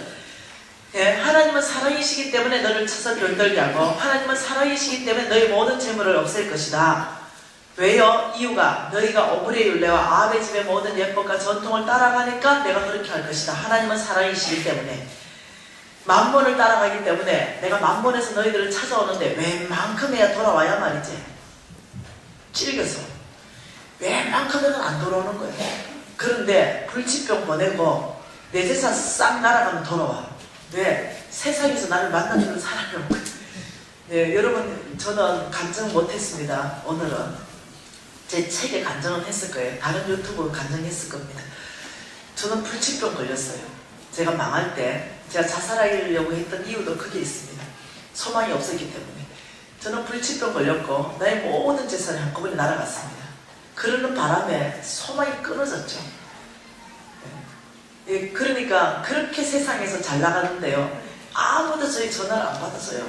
A: 하나님은 사랑이시기 때문에 너를 쳐서 병들게 하고 하나님은 사랑이시기 때문에 너의 모든 재물을 없앨 것이다. 왜요? 이유가 너희가 오므리의 율례와 아합의 집의 모든 예법과 전통을 따라가니까 내가 그렇게 할 것이다. 하나님은 사랑이시기 때문에 만몬을 따라가기 때문에 내가 만몬에서 너희들을 찾아오는데 웬만큼 해야 돌아와야 말이지. 찔겨서 웬만큼은 안 돌아오는 거예요. 그런데 불치병 보내고 내 재산 싹 날아가면 돌아와. 왜? 세상에서 나를 만나주는 사람이 없거든. 네, 여러분 저는 간증 못했습니다. 오늘은 제 책에 간증은 했을 거예요. 다른 유튜브 간증했을 겁니다. 저는 불치병 걸렸어요. 제가 망할 때 제가 자살하려고 했던 이유도 그게 있습니다. 소망이 없었기 때문에. 저는 불치병 걸렸고 나의 모든 재산이 한꺼번에 날아갔습니다. 그러는 바람에 소망이 끊어졌죠. 예, 그러니까 그렇게 세상에서 잘 나가는데요. 아무도 저희 전화를 안 받아서요.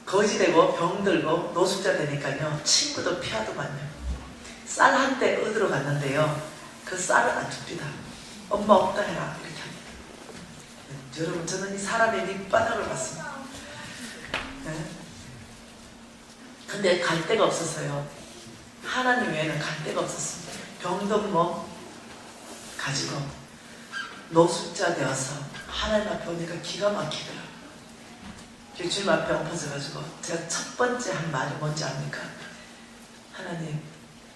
A: 거지되고 병들고 노숙자 되니까요. 친구도 피하더만요. 쌀 한 대 얻으러 갔는데요. 그 쌀을 안 줍니다. 엄마 없다 해라 이렇게 합니다. 여러분 저는 이 사람의 밑바닥을 봤습니다. 근데 갈 데가 없어서요. 하나님 외에는 갈 데가 없었습니다. 병든 몸 가지고 노숙자 되어서 하나님 앞에 오니까 기가 막히더라고요. 주님 앞에 엎어져가지고 제가 첫 번째 한 말이 뭔지 압니까? 하나님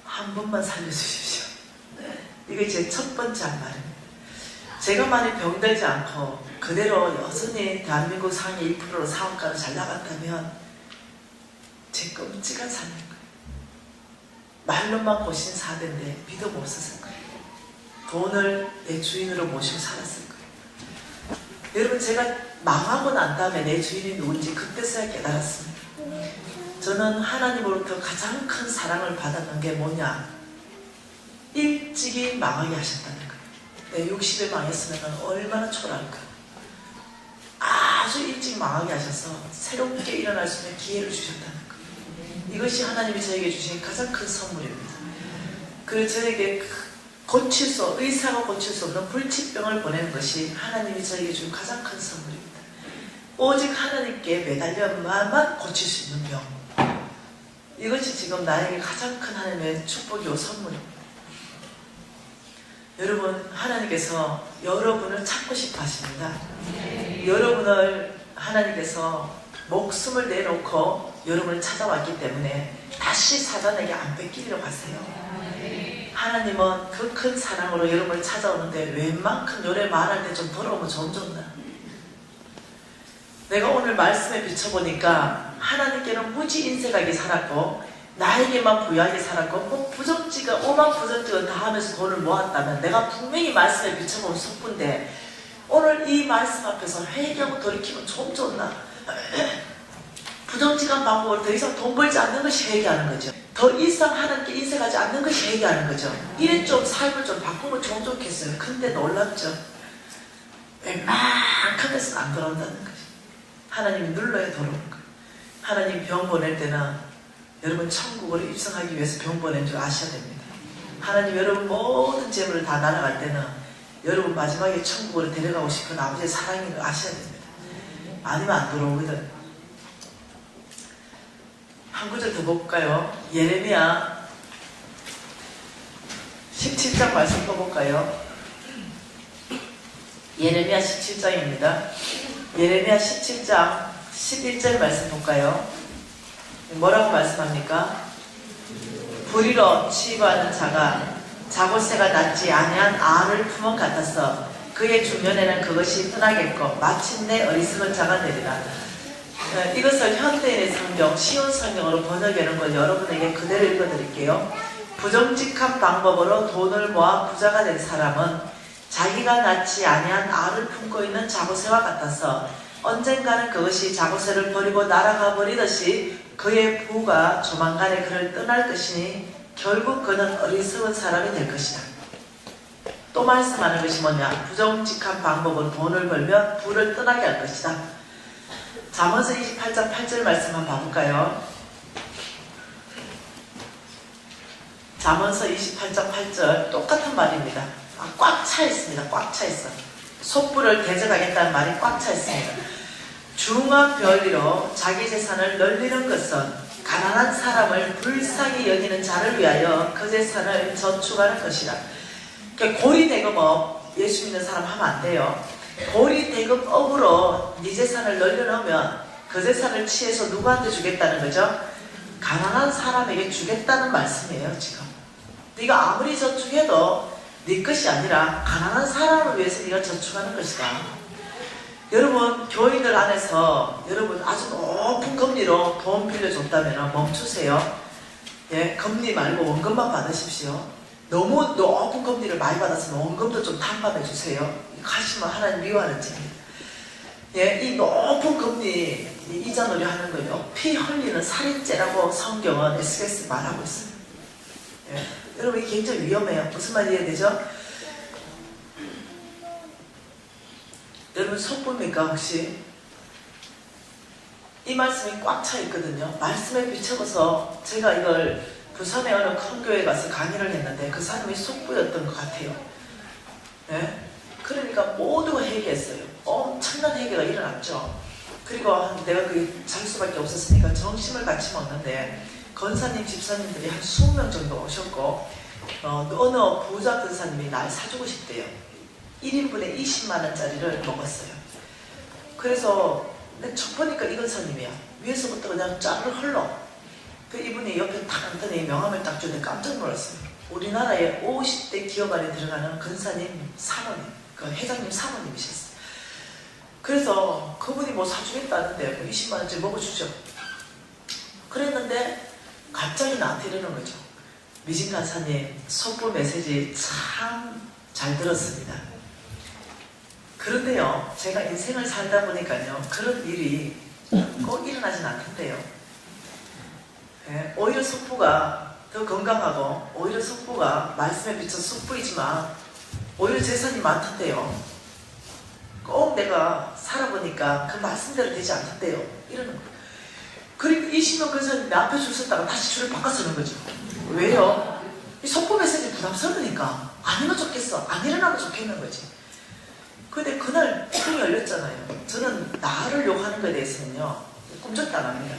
A: 한 번만 살려주십시오. 이게 제 첫 번째 한 말입니다. 제가 많이 병들지 않고 그대로 여전히 대한민국 상위 1%로 사업가로 잘 나갔다면 제 끔찍한 삶인 거예요. 말로만 고신 사대인데 믿음 없었을 거예요. 돈을 내 주인으로 모시고 살았을 거예요. 여러분 제가 망하고 난 다음에 내 주인이 누군지 그때서야 깨달았습니다. 저는 하나님으로부터 가장 큰 사랑을 받았던 게 뭐냐? 일찍이 망하게 하셨다는 거예요. 내 60에 망했으면 얼마나 초라할까. 아주 일찍 망하게 하셔서 새롭게 일어날 수 있는 기회를 주셨다는 거예요. 이것이 하나님이 저에게 주신 가장 큰 선물입니다. 그리고 저에게 의사가 고칠 수 없는 불치병을 보내는 것이 하나님이 저에게 준 가장 큰 선물입니다. 오직 하나님께 매달려야만 고칠 수 있는 병. 이것이 지금 나에게 가장 큰 하나님의 축복이요 선물입니다. 여러분, 하나님께서 여러분을 찾고 싶어 하십니다. 여러분을 하나님께서 목숨을 내놓고 여러분을 찾아왔기 때문에 다시 사단에게 안 뺏기려고 하세요. 하나님은 그 큰 사랑으로 여러분을 찾아오는데 웬만큼 요래 말할 때 좀 돌아오면 좀 좋나. 내가 오늘 말씀에 비춰보니까 하나님께는 무지 인색하게 살았고 나에게만 부유하게 살았고 뭐 부정지가 오만 부정지가 다 하면서 돈을 모았다면 내가 분명히 말씀에 비춰보면 속부인데 오늘 이 말씀 앞에서 회개하고 돌이키면 좀 좋나. 부정직한 방법으로 더 이상 돈 벌지 않는 것이 회개하는 거죠. 더 이상 하나님께 인색하지 않는 것이 회개하는 거죠. 이래 좀 삶을 좀 바꾸면 좀 좋겠어요. 근데 놀랍죠. 웬만큼 해서는 안 돌아온다는 거죠. 하나님이 눌러야 돌아오는 거예요. 하나님 병 보낼 때는 여러분 천국으로 입성하기 위해서 병 보낸 줄 아셔야 됩니다. 하나님 여러분 모든 재물을 다 날아갈 때는 여러분 마지막에 천국으로 데려가고 싶은 아버지의 사랑인 걸 아셔야 됩니다. 아니면 안 돌아오거든. 한 구절 더 볼까요? 예레미야 17장 말씀 써볼까요? 예레미야 17장입니다. 예레미야 17장 11절 말씀 볼까요? 뭐라고 말씀합니까? 불의로 취급하는 자가 자고새가 낫지 아니한 알을 품은 같아서 그의 주변에는 그것이 떠나겠고 마침내 어리석은 자가 되리라. 이것을 현대인의 성경, 쉬운 성경으로 번역하는 걸 여러분에게 그대로 읽어드릴게요. 부정직한 방법으로 돈을 모아 부자가 된 사람은 자기가 낳지 아니한 알을 품고 있는 자고새와 같아서 언젠가는 그것이 자고새를 버리고 날아가 버리듯이 그의 부가 조만간에 그를 떠날 것이니 결국 그는 어리석은 사람이 될 것이다. 또 말씀하는 것이 뭐냐? 부정직한 방법으로 돈을 벌면 부를 떠나게 할 것이다. 잠언서 28장 8절 말씀 한번 봐볼까요? 잠언서 28장 8절 똑같은 말입니다. 꽉 차 있습니다. 꽉 차 있어. 속부를 대적하겠다는 말이 꽉 차 있습니다. 중한 별리로 자기 재산을 널리는 것은 가난한 사람을 불쌍히 여기는 자를 위하여 그 재산을 저축하는 것이라. 그러니까 고리대금업 예수 믿는 사람 하면 안 돼요. 고리대금업으로 네 재산을 널려놓으면 그 재산을 취해서 누구한테 주겠다는 거죠? 가난한 사람에게 주겠다는 말씀이에요. 지금 네가 아무리 저축해도 네 것이 아니라 가난한 사람을 위해서 네가 저축하는 것이다. 여러분 교인들 안에서 여러분 아주 높은 금리로 돈 빌려줬다면 멈추세요. 예, 금리 말고 원금만 받으십시오. 너무 높은 금리를 많이 받았으면 원금도 좀 탕감해 주세요. 하시면 하나님 미워하는 짓입니다. 예, 이 높은 금리 이자 놀이 하는 거요. 피 흘리는 살인죄라고 성경은 SBS 말하고 있어요. 예, 여러분 이게 굉장히 위험해요. 무슨 말 이해되죠? 여러분 속보입니까 혹시? 이 말씀이 꽉 차 있거든요. 말씀에 비춰서 제가 이걸 부산의 어느 큰 교회에 가서 강의를 했는데 그 사람이 속보였던 것 같아요. 예? 그러니까 모두가 회개했어요. 엄청난 회개가 일어났죠. 그리고 내가 그게 잘 수밖에 없었으니까 점심을 같이 먹는데 권사님, 집사님들이 한 20명 정도 오셨고 어느 부자 권사님이 날 사주고 싶대요. 1인분에 20만원짜리를 먹었어요. 그래서 첫 보니까 이 권사님이야. 위에서부터 그냥 쫙을 흘러. 그 이분이 옆에 딱 앉더니 명함을 딱 주는데 깜짝 놀랐어요. 우리나라에 50대 기업 안에 들어가는 권사님 사모님, 그 회장님 사모님이셨어요. 그래서 그분이 뭐 사주겠다는데 뭐 20만원짜리 먹어주죠. 그랬는데 갑자기 나한테 이러는 거죠. 미진 간사님 속보 메시지 참 잘 들었습니다. 그런데요, 제가 인생을 살다 보니까요, 그런 일이 꼭 일어나진 않던데요. 예, 오히려 속보가 더 건강하고, 오히려 속보가 말씀에 비춰 속보이지만, 오히려 재산이 많던데요. 꼭 내가 살아보니까 그 말씀대로 되지 않던데요. 이러는 거예요. 그리고 20명 근사님 내 앞에 줄 섰다가 다시 줄을 바꿔서는 거죠. 왜요? 이 속보 메시지 부담스러우니까 아니면 좋겠어. 안 일어나면 좋겠는 거지. 근데 그날 통이 열렸잖아요. 저는 나를 욕하는 것에 대해서는요, 꿈쩍도 안 합니다.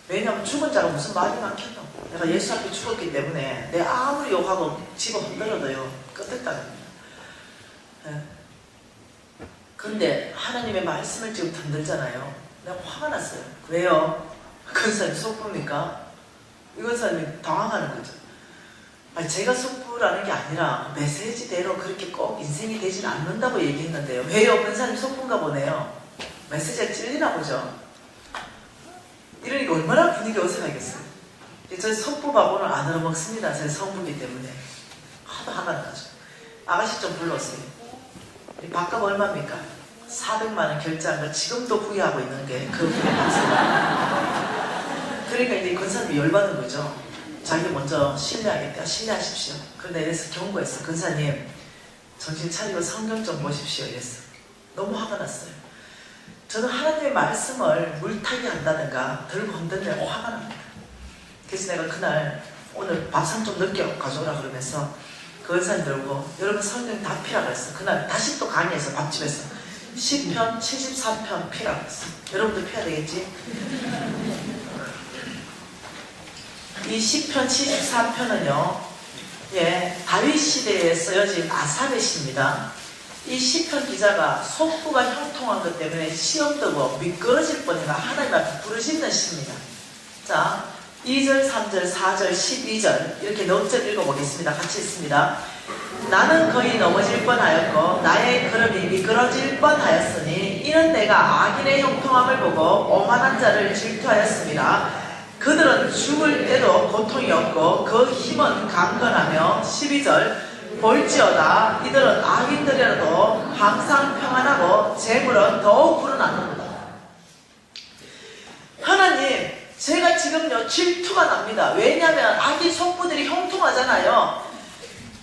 A: 왜냐하면 죽은 자가 무슨 말이 많겠노. 내가 예수 앞에 죽었기 때문에 내가 아무리 욕하고 집어 흔들어도요 끄떡답니다. 예. 근데 하나님의 말씀을 지금 흔들잖아요. 내가 화가 났어요. 왜요? 근사님 속보입니까? 이건 당황하는 거죠. 아니, 제가 속보라는 게 아니라 메시지대로 그렇게 꼭 인생이 되지는 않는다고 얘기했는데요. 왜요? 근사님 속보인가 보네요. 메시지가 찔리나 보죠. 이러니까 얼마나 분위기 어색하겠어요. 저 속보하고는 안 얻어먹습니다. 제가 성부기 때문에. 하도 화가 나죠. 아가씨 좀 불러오세요. 이 밥값 얼마입니까? 400만 원 결제한 거 지금도 후회하고 있는 게 그 후회 맞습니다. 그러니까 이제 근사님이 열받은 거죠. 자기 먼저 신뢰하겠다. 신뢰하십시오. 그런데 이래서 경고했어. 근사님 정신 차리고 성경 좀 보십시오. 이랬어. 너무 화가 났어요. 저는 하나님의 말씀을 물타기 한다든가 들고 흔들면 화가 납니다. 그래서 내가 그날 오늘 밥상 좀 늦게 가져오라 그러면서 그 근사님 들고 여러분 성경 다 피라고 했어. 그날 다시 또 강의해서 밥집에서 시편 73편 피라고 했어. 여러분도 피해야 되겠지? 이 시편 73편은요 예, 다윗 시대에 쓰여진 아삽의 시입니다. 이 시편 기자가 속부가 형통한 것 때문에 시험되고 미끄러질 뻔해가 하나님 앞에 부르짖는 시입니다. 자, 2절, 3절, 4절, 12절 이렇게 넉 절 읽어보겠습니다. 같이 읽습니다. 나는 거의 넘어질 뻔하였고 나의 걸음이 미끄러질 뻔하였으니 이는 내가 악인의 형통함을 보고 오만한 자를 질투하였습니다. 그들은 죽을 때도 고통이 없고 그 힘은 강건하며 12절 볼지어다 이들은 악인들이라도 항상 평안하고 재물은 더욱 불어나는구나. 하나님 제가 지금요 질투가 납니다. 왜냐하면 악인 속부들이 형통하잖아요.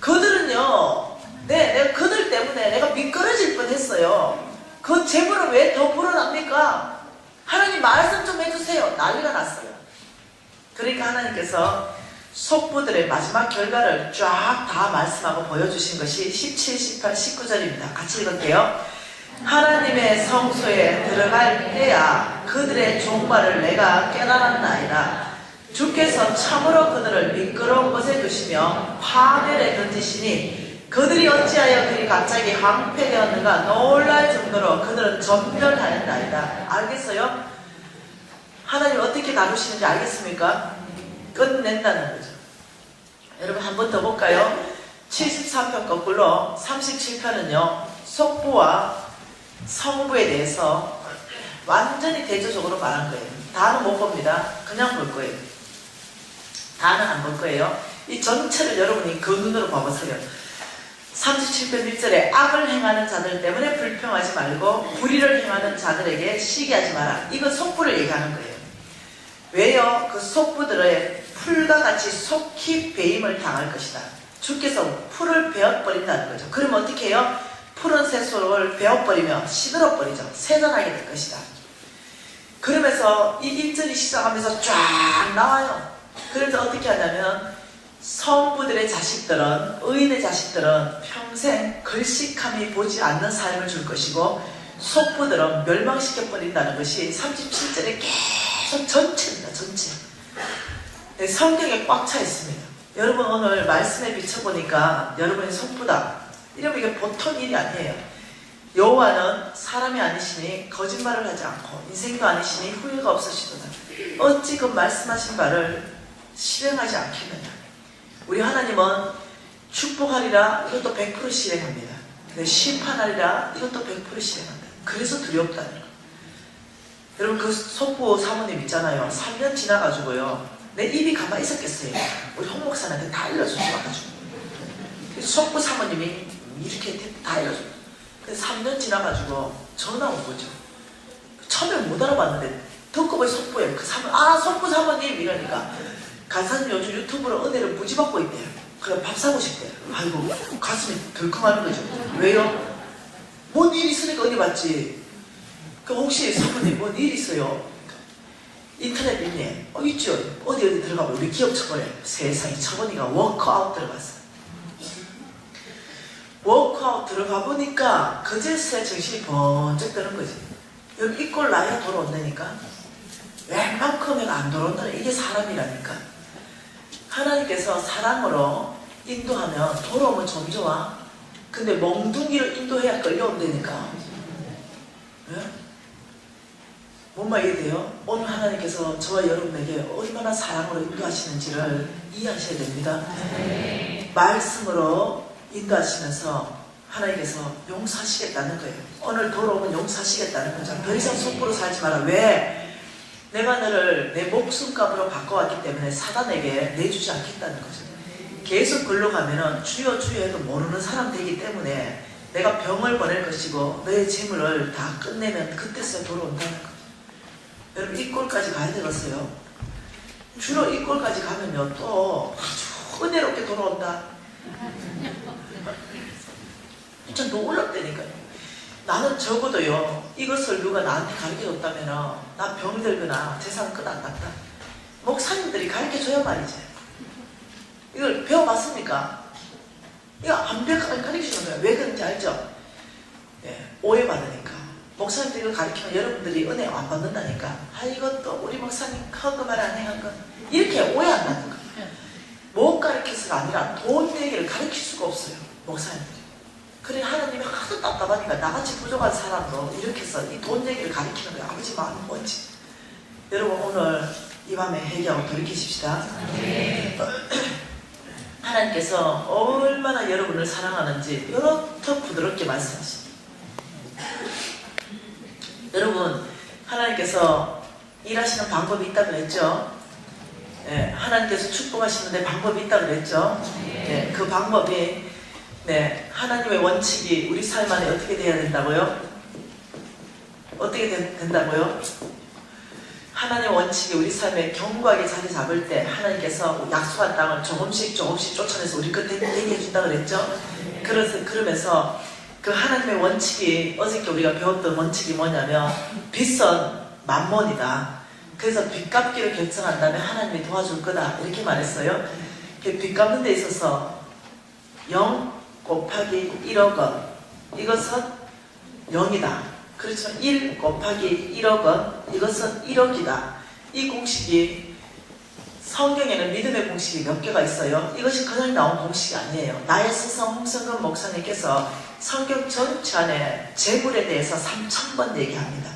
A: 그들은요 내가 그들 때문에 내가 미끄러질 뻔했어요. 그 재물은 왜 더 불어납니까? 하나님 말씀 좀 해주세요. 난리가 났어요. 그러니까 하나님께서 속부들의 마지막 결과를 쫙 다 말씀하고 보여주신 것이 17, 18, 19절입니다. 같이 읽을게요. 하나님의 성소에 들어갈 때야 그들의 종말을 내가 깨달았나이다. 주께서 참으로 그들을 미끄러운 곳에 두시며 파멸에 던지시니 그들이 어찌하여 그리 갑자기 황폐되었는가 놀랄 정도로 그들은 전멸하였나이다. 알겠어요? 하나님 어떻게 다루시는지 알겠습니까? 끝낸다는 거죠. 여러분 한 번 더 볼까요? 73편 거꾸로 37편은요 속부와 성부에 대해서 완전히 대조적으로 말한 거예요. 다는 못 봅니다. 그냥 볼 거예요. 다는 안 볼 거예요. 이 전체를 여러분이 그 눈으로 봐보세요. 37편 1절에 악을 행하는 자들 때문에 불평하지 말고 불의를 행하는 자들에게 시기하지 마라. 이건 속부를 얘기하는 거예요. 왜요? 그 속부들의 풀과 같이 속히 배임을 당할 것이다. 주께서 풀을 베어버린다는 거죠. 그러면 어떻게 해요? 푸른 새소를 베어버리며 시들어버리죠. 세전하게 될 것이다. 그러면서 이 1절이 시작하면서 쫙 나와요. 그래서 어떻게 하냐면 성부들의 자식들은 의인의 자식들은 평생 글씨감이 보지 않는 삶을 줄 것이고 속부들은 멸망시켜버린다는 것이 37절에 계속 전체입니다. 전체. 네, 성경에 꽉 차 있습니다. 여러분 오늘 말씀에 비춰보니까 여러분이 속부다. 이러면 이게 보통 일이 아니에요. 여호와는 사람이 아니시니 거짓말을 하지 않고 인생도 아니시니 후회가 없으시도다. 어찌 그 말씀하신 바를 실행하지 않겠느냐. 우리 하나님은 축복하리라 이것도 100% 실행합니다. 심판하리라 이것도 100% 실행합니다. 그래서 두렵다는 거예요. 여러분 그 속부 사모님 있잖아요. 3년 지나가지고요 내 입이 가만히 있었겠어요. 우리 홍 목사한테 다 알려주셔가지고 속부 사모님이 이렇게 다 알려줘요. 그래서 3년 지나가지고 전화 온 거죠. 처음에 못 알아봤는데 듣고 보니 속부예요. 그 사모님 속부 사모님 이러니까 간사님 요즘 유튜브로 은혜를 무지 받고 있대요. 그래 밥 사고 싶대요. 아이고 가슴이 덜컹하는 거죠. 왜요? 뭔 일 있으니까 은혜 받지. 그럼 혹시 사모님 뭔 일 있어요? 인터넷 빌리에 있죠. 어디 들어가면 우리 기업 처벌에 세상에 처벌이가 워크아웃 들어갔어. 워크아웃 들어가 보니까 그제서야 정신이 번쩍 드는 거지. 여기 이꼴 나야 돌아온다니까. 웬만큼은 안 들어온다. 이게 사람이라니까. 하나님께서 사랑으로 인도하면 돌아오면 좀 좋아. 근데 멍둥이를 인도해야 끌려온다니까. 네? 뭔 말이 돼요? 오늘 하나님께서 저와 여러분에게 얼마나 사랑으로 인도하시는지를 이해하셔야 됩니다. 말씀으로 인도하시면서 하나님께서 용서하시겠다는 거예요. 오늘 돌아오면 용서하시겠다는 거죠. 더 이상 속으로 살지 마라. 왜? 내가 너를 내 목숨값으로 바꿔왔기 때문에 사단에게 내주지 않겠다는 거죠. 계속 글로 가면은 주여 주여 해도 모르는 사람 되기 때문에 내가 병을 보낼 것이고 너의 재물을 다 끝내면 그때서야 돌아온다는 거죠. 여러분 이 꼴까지 가야 되겠어요. 주로 이 꼴까지 가면요 또 아주 은혜롭게 돌아온다. 진짜 놀랍다니까요. 나는 적어도요 이것을 누가 나한테 가르쳐줬다면 나 병이 들거나 재산 끝 안 났다. 목사님들이 가르쳐줘야 말이지. 이걸 배워봤습니까? 이거 완벽하게 가르쳐주는 거예요. 왜 그런지 알죠? 네, 오해받으니까. 목사님들이 이걸 가르치면 여러분들이 은혜 안 받는다니까. 아 이것도 우리 목사님 한 거 말 안 해 한 거. 이렇게 오해한다는 거예요. 못 가르쳐서가 아니라 돈 얘기를 가르칠 수가 없어요. 목사님들이. 그래 하나님이 하도 답답하니까 나같이 부족한 사람도 이렇게 해서 이 돈 얘기를 가르치는 거예요. 아버지 마음은 뭔지. 여러분 오늘 이 밤에 회개하고 돌이키십시다. 하나님께서 얼마나 여러분을 사랑하는지 이렇게 부드럽게 말씀하십니다. 여러분 하나님께서 일하시는 방법이 있다고 했죠. 네, 하나님께서 축복하시는데 방법이 있다고 그랬죠. 네, 그 방법이 네, 하나님의 원칙이 우리 삶 안에 어떻게 돼야 된다고요? 어떻게 된다고요? 하나님의 원칙이 우리 삶에 견고하게 자리 잡을 때 하나님께서 약속한 땅을 조금씩 쫓아내서 우리 끝에 얘기해 준다 그랬죠? 그러면서 그 하나님의 원칙이 어저께 우리가 배웠던 원칙이 뭐냐면 빚은 만몬이다. 그래서 빚 갚기를 결정한다면 하나님이 도와줄 거다. 이렇게 말했어요. 빚 갚는 데 있어서 0 곱하기 1억 원 이것은 0이다. 그렇지만 1 곱하기 1억 원 이것은 1억이다. 이 공식이 성경에는 믿음의 공식이 몇 개가 있어요. 이것이 그냥 나온 공식이 아니에요. 나의 스승 홍성근 목사님께서 성경 전체 안에 재물에 대해서 3000번 얘기합니다.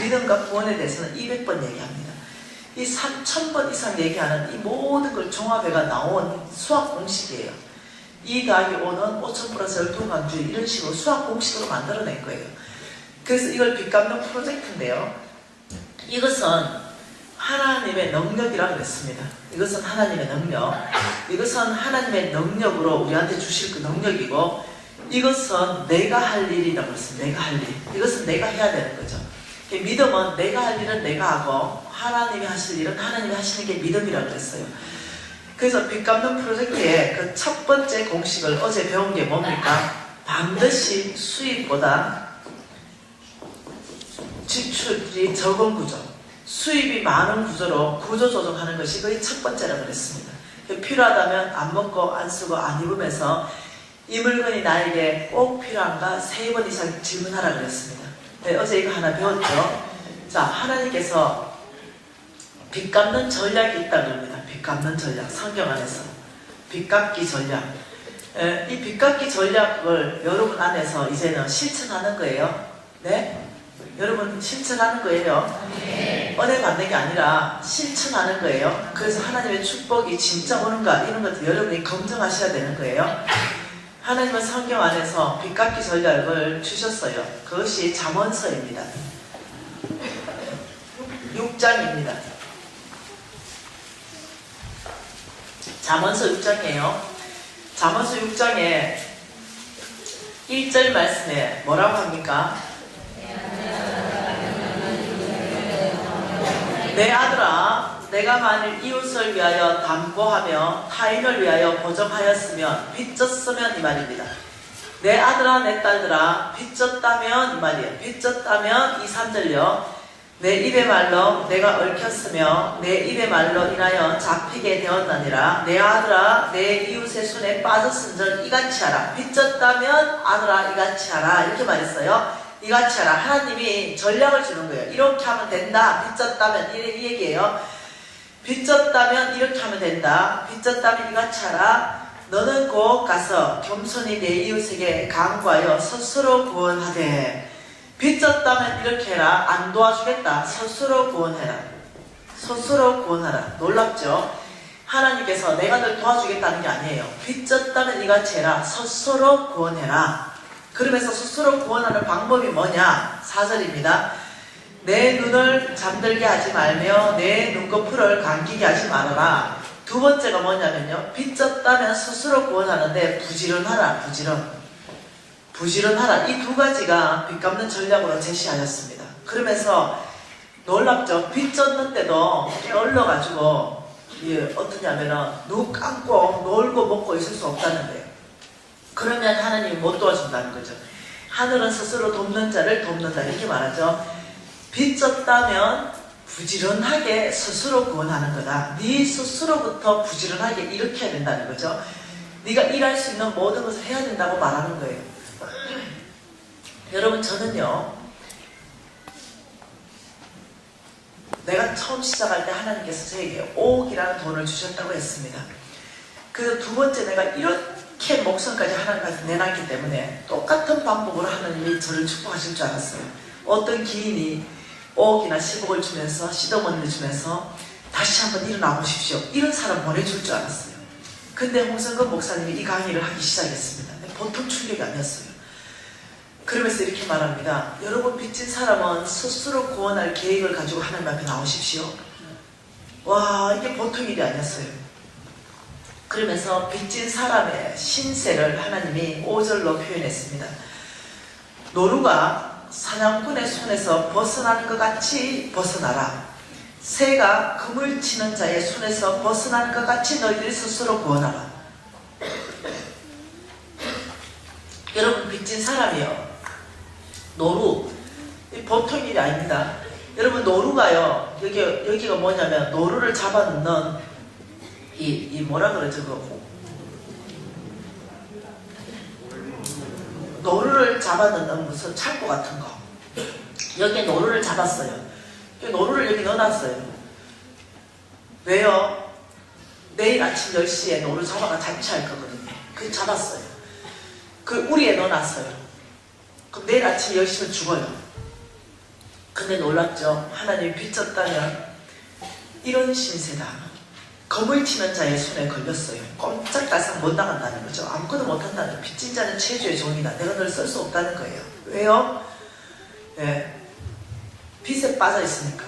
A: 믿음과 구원에 대해서는 200번 얘기합니다. 이 3000번 이상 얘기하는 이 모든 걸 종합해가 나온 수학 공식이에요. 2 더하기 5는 5000 플러스 12강주 이런 식으로 수학 공식으로 만들어낸 거예요. 그래서 이걸 빚 갚는 프로젝트인데요. 이것은 하나님의 능력이라고 그랬습니다. 이것은 하나님의 능력. 이것은 하나님의 능력으로 우리한테 주실 그 능력이고 이것은 내가 할 일이라고 했습니다. 내가 할 일. 이것은 내가 해야 되는 거죠. 믿음은 내가 할 일은 내가 하고 하나님이 하실 일은 하나님이 하시는 게 믿음이라고 했어요. 그래서 빚 갚는 프로젝트의 그 첫 번째 공식을 어제 배운 게 뭡니까? 반드시 수입보다 지출이 적은 구조, 수입이 많은 구조로 구조 조정하는 것이 거의 첫 번째라고 그랬습니다. 필요하다면 안 먹고 안 쓰고 안 입으면서 이 물건이 나에게 꼭 필요한가 3번 이상 질문하라고 그랬습니다. 네, 어제 이거 하나 배웠죠. 자, 하나님께서 빚 갚는 전략이 있다고 합니다. 빚 갚는 전략, 성경 안에서 빚 갚기 전략. 이 빚 갚기 전략을 여러분 안에서 이제는 실천하는 거예요. 네? 여러분 실천하는 거예요. 은혜 받는 게 아니라 실천하는 거예요. 그래서 하나님의 축복이 진짜 오는가 이런 것도 여러분이 검증하셔야 되는 거예요. 하나님은 성경 안에서 빚 갚기 전략을 주셨어요. 그것이 잠언서입니다. 6장입니다. 잠언서 6장이에요. 잠언서 6장에 1절 말씀에 뭐라고 합니까? 내 아들아, 내가 만일 이웃을 위하여 담보하며 타인을 위하여 보정하였으면 빚졌으면 이 말입니다. 내 아들아, 내 딸들아, 빚졌다면 이 말이에요. 빚졌다면 이 3절요. 내 입의 말로 내가 얽혔으며 내 입의 말로 인하여 잡히게 되었나니라. 내 아들아, 내 이웃의 손에 빠졌은즉 이같이 하라. 빚졌다면 아들아 이같이 하라. 이렇게 말했어요. 이같이 하라. 하나님이 전략을 주는 거예요. 이렇게 하면 된다. 빚졌다면 이 얘기예요. 빚졌다면 이렇게 하면 된다. 빚졌다면 이같이 하라. 너는 곧 가서 겸손히 내 이웃에게 간구하여 스스로 구원하되. 빚졌다면 이렇게 해라. 안 도와주겠다. 스스로 구원해라. 스스로 구원하라. 놀랍죠? 하나님께서 내가 널 도와주겠다는 게 아니에요. 빚졌다면 이같이 해라. 스스로 구원해라. 그러면서 스스로 구원하는 방법이 뭐냐? 4절입니다. 내 눈을 잠들게 하지 말며 내 눈꺼풀을 감기게 하지 말아라. 두 번째가 뭐냐면요. 빚졌다면 스스로 구원하는데 부지런하라. 부지런하라. 이 두 가지가 빚 갚는 전략으로 제시하였습니다. 그러면서 놀랍죠. 빚졌는데도 게을러가지고 어떠냐면은 눈 감고 놀고 먹고 있을 수 없다는 거예요. 그러면 하나님이 못 도와준다는 거죠. 하늘은 스스로 돕는 자를 돕는다 이렇게 말하죠. 빚졌다면 부지런하게 스스로 구원하는 거다. 네 스스로부터 부지런하게 이렇게 해야 된다는 거죠. 네가 일할 수 있는 모든 것을 해야 된다고 말하는 거예요. 여러분 저는요. 내가 처음 시작할 때 하나님께서 저에게 5억이라는 돈을 주셨다고 했습니다. 그래서 두 번째 내가 이렇게 목숨까지 하나님께서 내놨기 때문에 똑같은 방법으로 하나님이 저를 축복하실 줄 알았어요. 어떤 기인이 5억이나 10억을 주면서 시드머니를 주면서 다시 한번 일어나 보십시오. 이런 사람 보내줄 줄 알았어요. 근데 홍성근 목사님이 이 강의를 하기 시작했습니다. 보통 충격이 아니었어요. 그러면서 이렇게 말합니다. 여러분 빚진 사람은 스스로 구원할 계획을 가지고 하나님 앞에 나오십시오. 와 이게 보통 일이 아니었어요. 그러면서 빚진 사람의 신세를 하나님이 5절로 표현했습니다. 노루가 사냥꾼의 손에서 벗어나는 것 같이 벗어나라. 새가 그물 치는 자의 손에서 벗어나는 것 같이 너희들이 스스로 구원하라. 여러분 빚진 사람이요. 노루 보통 일이 아닙니다. 여러분 노루가요. 여기가 뭐냐면 노루를 잡아놓는 이 뭐라 그러죠? 노루를 잡아놓는 무슨 창고 같은 거. 여기에 노루를 잡았어요. 노루를 여기 넣어놨어요. 왜요? 내일 아침 10시에 노루 잡아가 자취할 거거든요. 그 잡았어요. 그 우리에 넣어놨어요. 그럼 내일 아침 10시면 죽어요. 근데 놀랍죠? 하나님이 빚졌다면 이런 신세다. 검을 치는 자의 손에 걸렸어요. 꼼짝달싹 못 나간다는 거죠. 아무것도 못한다는. 빚진 자는 체주의 종이다. 내가 널 쓸 수 없다는 거예요. 왜요? 네. 빚에 빠져 있으니까.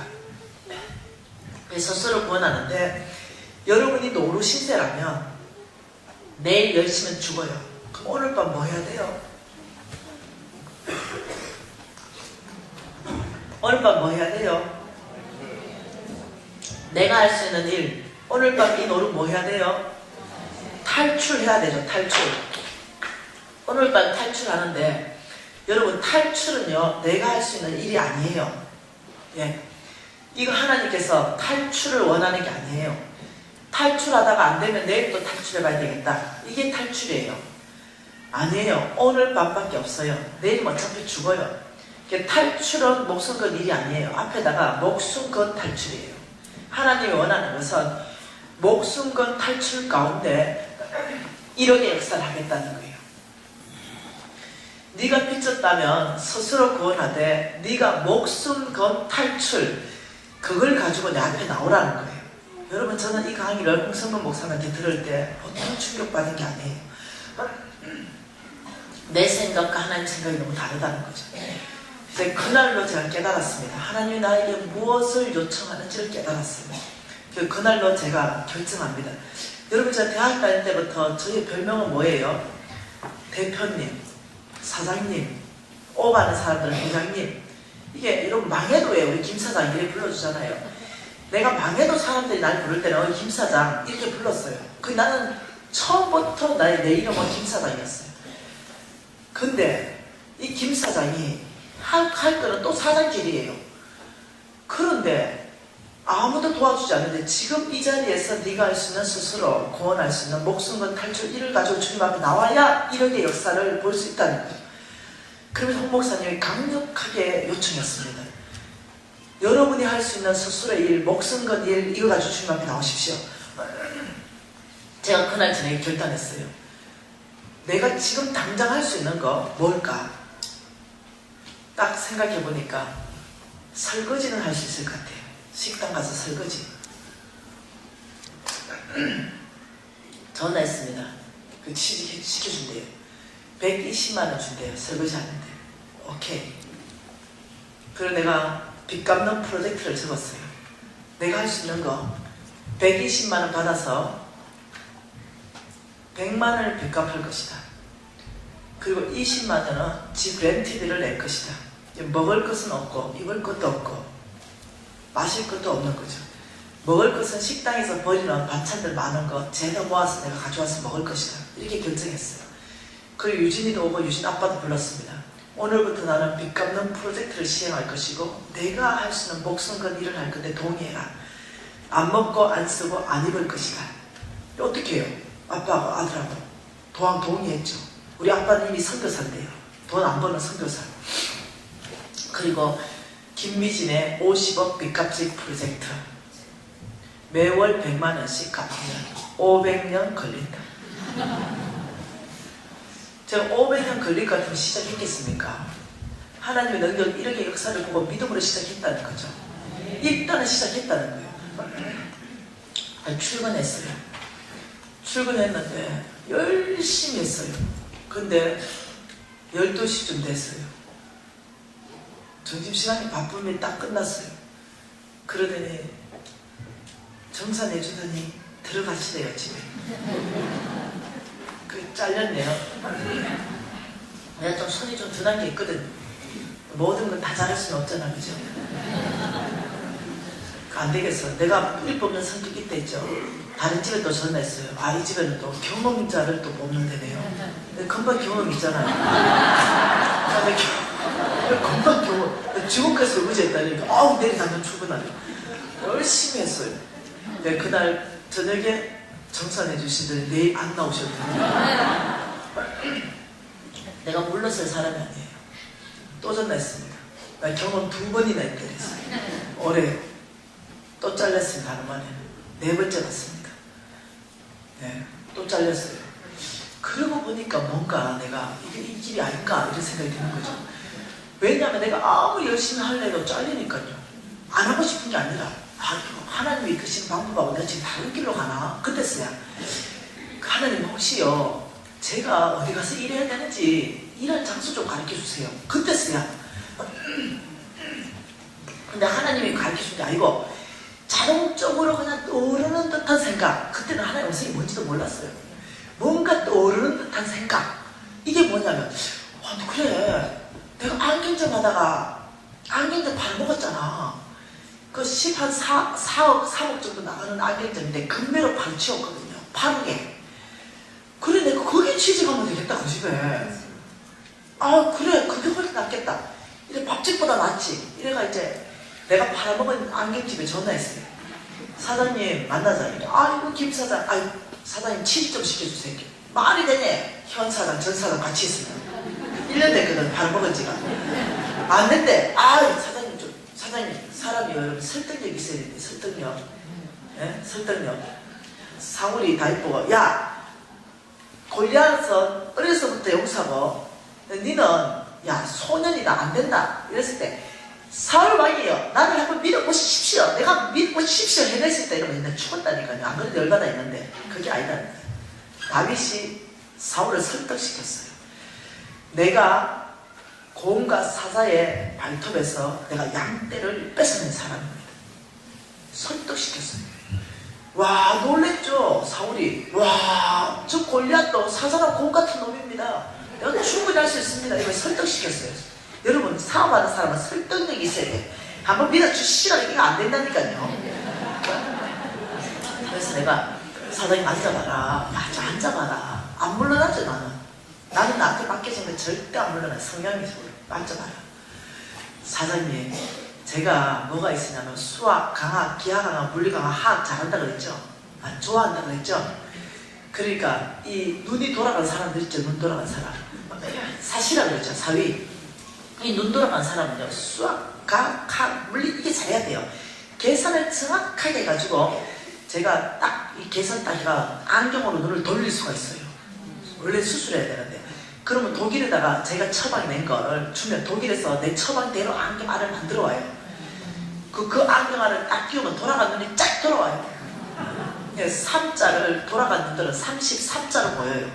A: 스스로 구원하는데 여러분이 노루 신세라면 내일 10시면 죽어요. 그럼 오늘 밤 뭐 해야 돼요? 오늘 밤 뭐 해야 돼요? 내가 할 수 있는 일. 오늘 밤 이 노루 뭐 해야 돼요? 탈출해야 되죠. 탈출. 오늘 밤 탈출하는데 여러분 탈출은요 내가 할 수 있는 일이 아니에요. 예. 이거 하나님께서 탈출을 원하는 게 아니에요. 탈출하다가 안 되면 내일 또 탈출해 봐야 되겠다. 이게 탈출이에요. 아니에요. 오늘 밤밖에 없어요. 내일은 어차피 죽어요. 탈출은 목숨 건 일이 아니에요. 앞에다가 목숨 건 탈출이에요. 하나님이 원하는 것은 목숨 건 탈출 가운데 1억의 역사를 하겠다는 거예요. 네가 빚졌다면 스스로 구원하되 네가 목숨 건 탈출 그걸 가지고 내 앞에 나오라는 거예요. 여러분 저는 이 강의를 홍성근 목사님한테 들을 때 보통 충격받은 게 아니에요. 내 생각과 하나님 생각이 너무 다르다는 거죠. 이제 그날로 제가 깨달았습니다. 하나님이 나에게 무엇을 요청하는지를 깨달았습니다. 그날로 제가 결정합니다. 여러분 제가 대학 다닐 때부터 저희 별명은 뭐예요? 대표님, 사장님, 오가는 사람들은 회장님. 이게 여러분 망해도 왜 우리 김 사장 이렇게 불러주잖아요. 내가 망해도 사람들이 날 부를 때는 김 사장 이렇게 불렀어요. 나는 처음부터 내 이름은 김 사장이었어요. 근데 이 김 사장이 할 거는 또 사장길이에요. 그런데 아무도 도와주지 않는데 지금 이 자리에서 네가 할 수 있는 스스로 구원할 수 있는 목숨 건 탈출 이를 가지고 주님 앞에 나와야 1억의 역사를 볼 수 있다는 거예요. 그러면서 홍 목사님이 강력하게 요청했습니다. 여러분이 할 수 있는 스스로의 일, 목숨 건 일, 이거 가지고 주님 앞에 나오십시오. 제가 그날 저녁에 결단했어요. 내가 지금 당장 할 수 있는 거 뭘까? 딱 생각해 보니까 설거지는 할 수 있을 것 같아요. 식당 가서 설거지. 전화했습니다. 그 취직 시켜준대요. 120만 원 준대요. 설거지 하는데. 오케이. 그리고 내가 빚 갚는 프로젝트를 적었어요. 내가 할 수 있는 거 120만 원 받아서 100만 원을 빚 갚을 것이다. 그리고 20만 원은 집 렌트비를 낼 것이다. 먹을 것은 없고 입을 것도 없고 마실 것도 없는 거죠. 먹을 것은 식당에서 버리는 반찬들 많은 거 제가 모아서 내가 가져와서 먹을 것이다. 이렇게 결정했어요. 그리고 유진이도 오고 유진 아빠도 불렀습니다. 오늘부터 나는 빚 갚는 프로젝트를 시행할 것이고 내가 할 수 있는 목숨 건 일을 할 건데 동의해라. 안 먹고 안 쓰고 안 입을 것이다. 어떻게 해요? 아빠하고 아들하고 동의했죠. 우리 아빠는 이미 선교사인데요. 돈 안 버는 선교사. 그리고 김미진의 50억 빚값집 프로젝트. 매월 100만 원씩 갚으면 500년 걸린다. 제가 500년 걸릴 것 같으면 시작했겠습니까? 하나님의 능력 이렇게 역사를 보고 믿음으로 시작했다는 거죠. 일단은 시작했다는 거예요. 출근했어요. 출근했는데 열심히 했어요. 근데 12시쯤 됐어요. 점심시간이 바쁘면 딱 끝났어요. 그러더니 정산해주더니 들어가시대요 집에. 그 잘렸네요. 내가 좀 손이 좀 둔한 게 있거든. 모든 건 다 잘할 수는 없잖아, 그죠? 안 되겠어. 내가 뿌리 뽑는 성격이 있다 했죠. 다른 집에 또 전화했어요. 아, 이 집에는 또 경험자를 또 뽑는 데네요. 근데 금방 경험 있잖아요. 금방 경험. 지옥에서 의지했다니까. 아우, 내일 당장 출근하래. 열심히 했어요. 네, 그날 저녁에 정산해 주시더니 내일 안 나오셨더니 내가 물러설 사람이 아니에요. 또 전화했습니다. 나 경험 2번이나 했더랬어요. 올해 또 잘렸습니다. 하루 만에 4번째 갔습니다. 네, 또 잘렸어요. 그러고 보니까 뭔가 내가 이게 이 길이 아닌가 이런 생각이 드는 거죠. 왜냐하면 내가 아무리 열심히 하려고 잘리니까요. 안 하고 싶은 게 아니라 하나님이 이끄시는 방법하고 내가 지금 다른 길로 가나? 그때서야 하나님 혹시요 제가 어디 가서 일해야 되는지 일할 장소 좀 가르쳐주세요. 그때서야 근데 하나님이 가르쳐준 게 아니고 자동적으로 그냥 떠오르는 듯한 생각. 그때는 하나님 음성이 뭔지도 몰랐어요. 뭔가 떠오르는 듯한 생각. 이게 뭐냐면 그래 내가 안경점 하다가 안경점 팔아먹었잖아. 그 4억, 3억 정도 나가는 안경점인데 금매로 바로 치웠거든요. 8억에. 그래 내가 거기 취직하면 되겠다 그 집에. 아 그래 그게 훨씬 낫겠다. 이래 밥집보다 낫지. 이래가 이제 내가 팔아먹은 안경집에 전화했어요. 사장님 만나자. 아이고 김 사장. 아이고 사장님 취직 좀 시켜주세요. 말이 되네. 현 사장 전 사장 같이 있으면 1년 됐거든 팔아먹은 지가. 안 된대. 사장님 좀 사장님 사람이 여러분 설득력 있어야 되는데 설득력. 네? 설득력. 사울이 다윗보고 야 골리앗은 어려서부터 용사고 니는 야 소년이다 안 된다 이랬을 때 사울 왕이요 나를 한번 믿어보십시오. 내가 믿어보십시오 해냈을 때 이러면 내가 죽었다니까요. 안 그래도 열받아 있는데 그게 아니다. 다윗이 사울을 설득시켰어요. 내가 고음과 사자의 발톱에서 내가 양떼를 뺏어낸 사람입니다. 설득시켰어요. 와 놀랬죠 사울이. 와 저 골리앗도 사자나 곰 같은 놈입니다. 내가 충분히 할 수 있습니다. 이걸 설득시켰어요. 여러분 사업하는 사람은 설득력이 있어야 돼. 한번 믿어주시라고 이거 안 된다니까요. 그래서 내가 사장님 앉아봐라. 야 저 앉아봐라. 안 물러나죠 나는 나한테 맡겨진 거 절대 안 물러나. 성향이 앉아봐라. 사장님 제가 뭐가 있으냐면 수학 강학, 기하 강학, 물리 강학, 화학 잘한다 그랬죠. 좋아한다 그랬죠. 그러니까 이 눈이 돌아간 사람들 있죠. 눈 돌아간 사람 사시라 그랬죠. 사위 이 눈 돌아간 사람은요, 수학, 과학, 물리 이게 잘해야 돼요. 계산을 정확하게 해가지고 제가 딱 이 계산 따기가 안경으로 눈을 돌릴 수가 있어요. 원래 수술해야 되는데. 그러면 독일에다가 제가 처방 낸 거를 주면 독일에서 내 처방대로 안경알을 만들어 와요. 그 안경알을 딱 끼우면 돌아간 눈이 쫙 돌아와요. 3자를 돌아간 눈들은 33자로 보여요.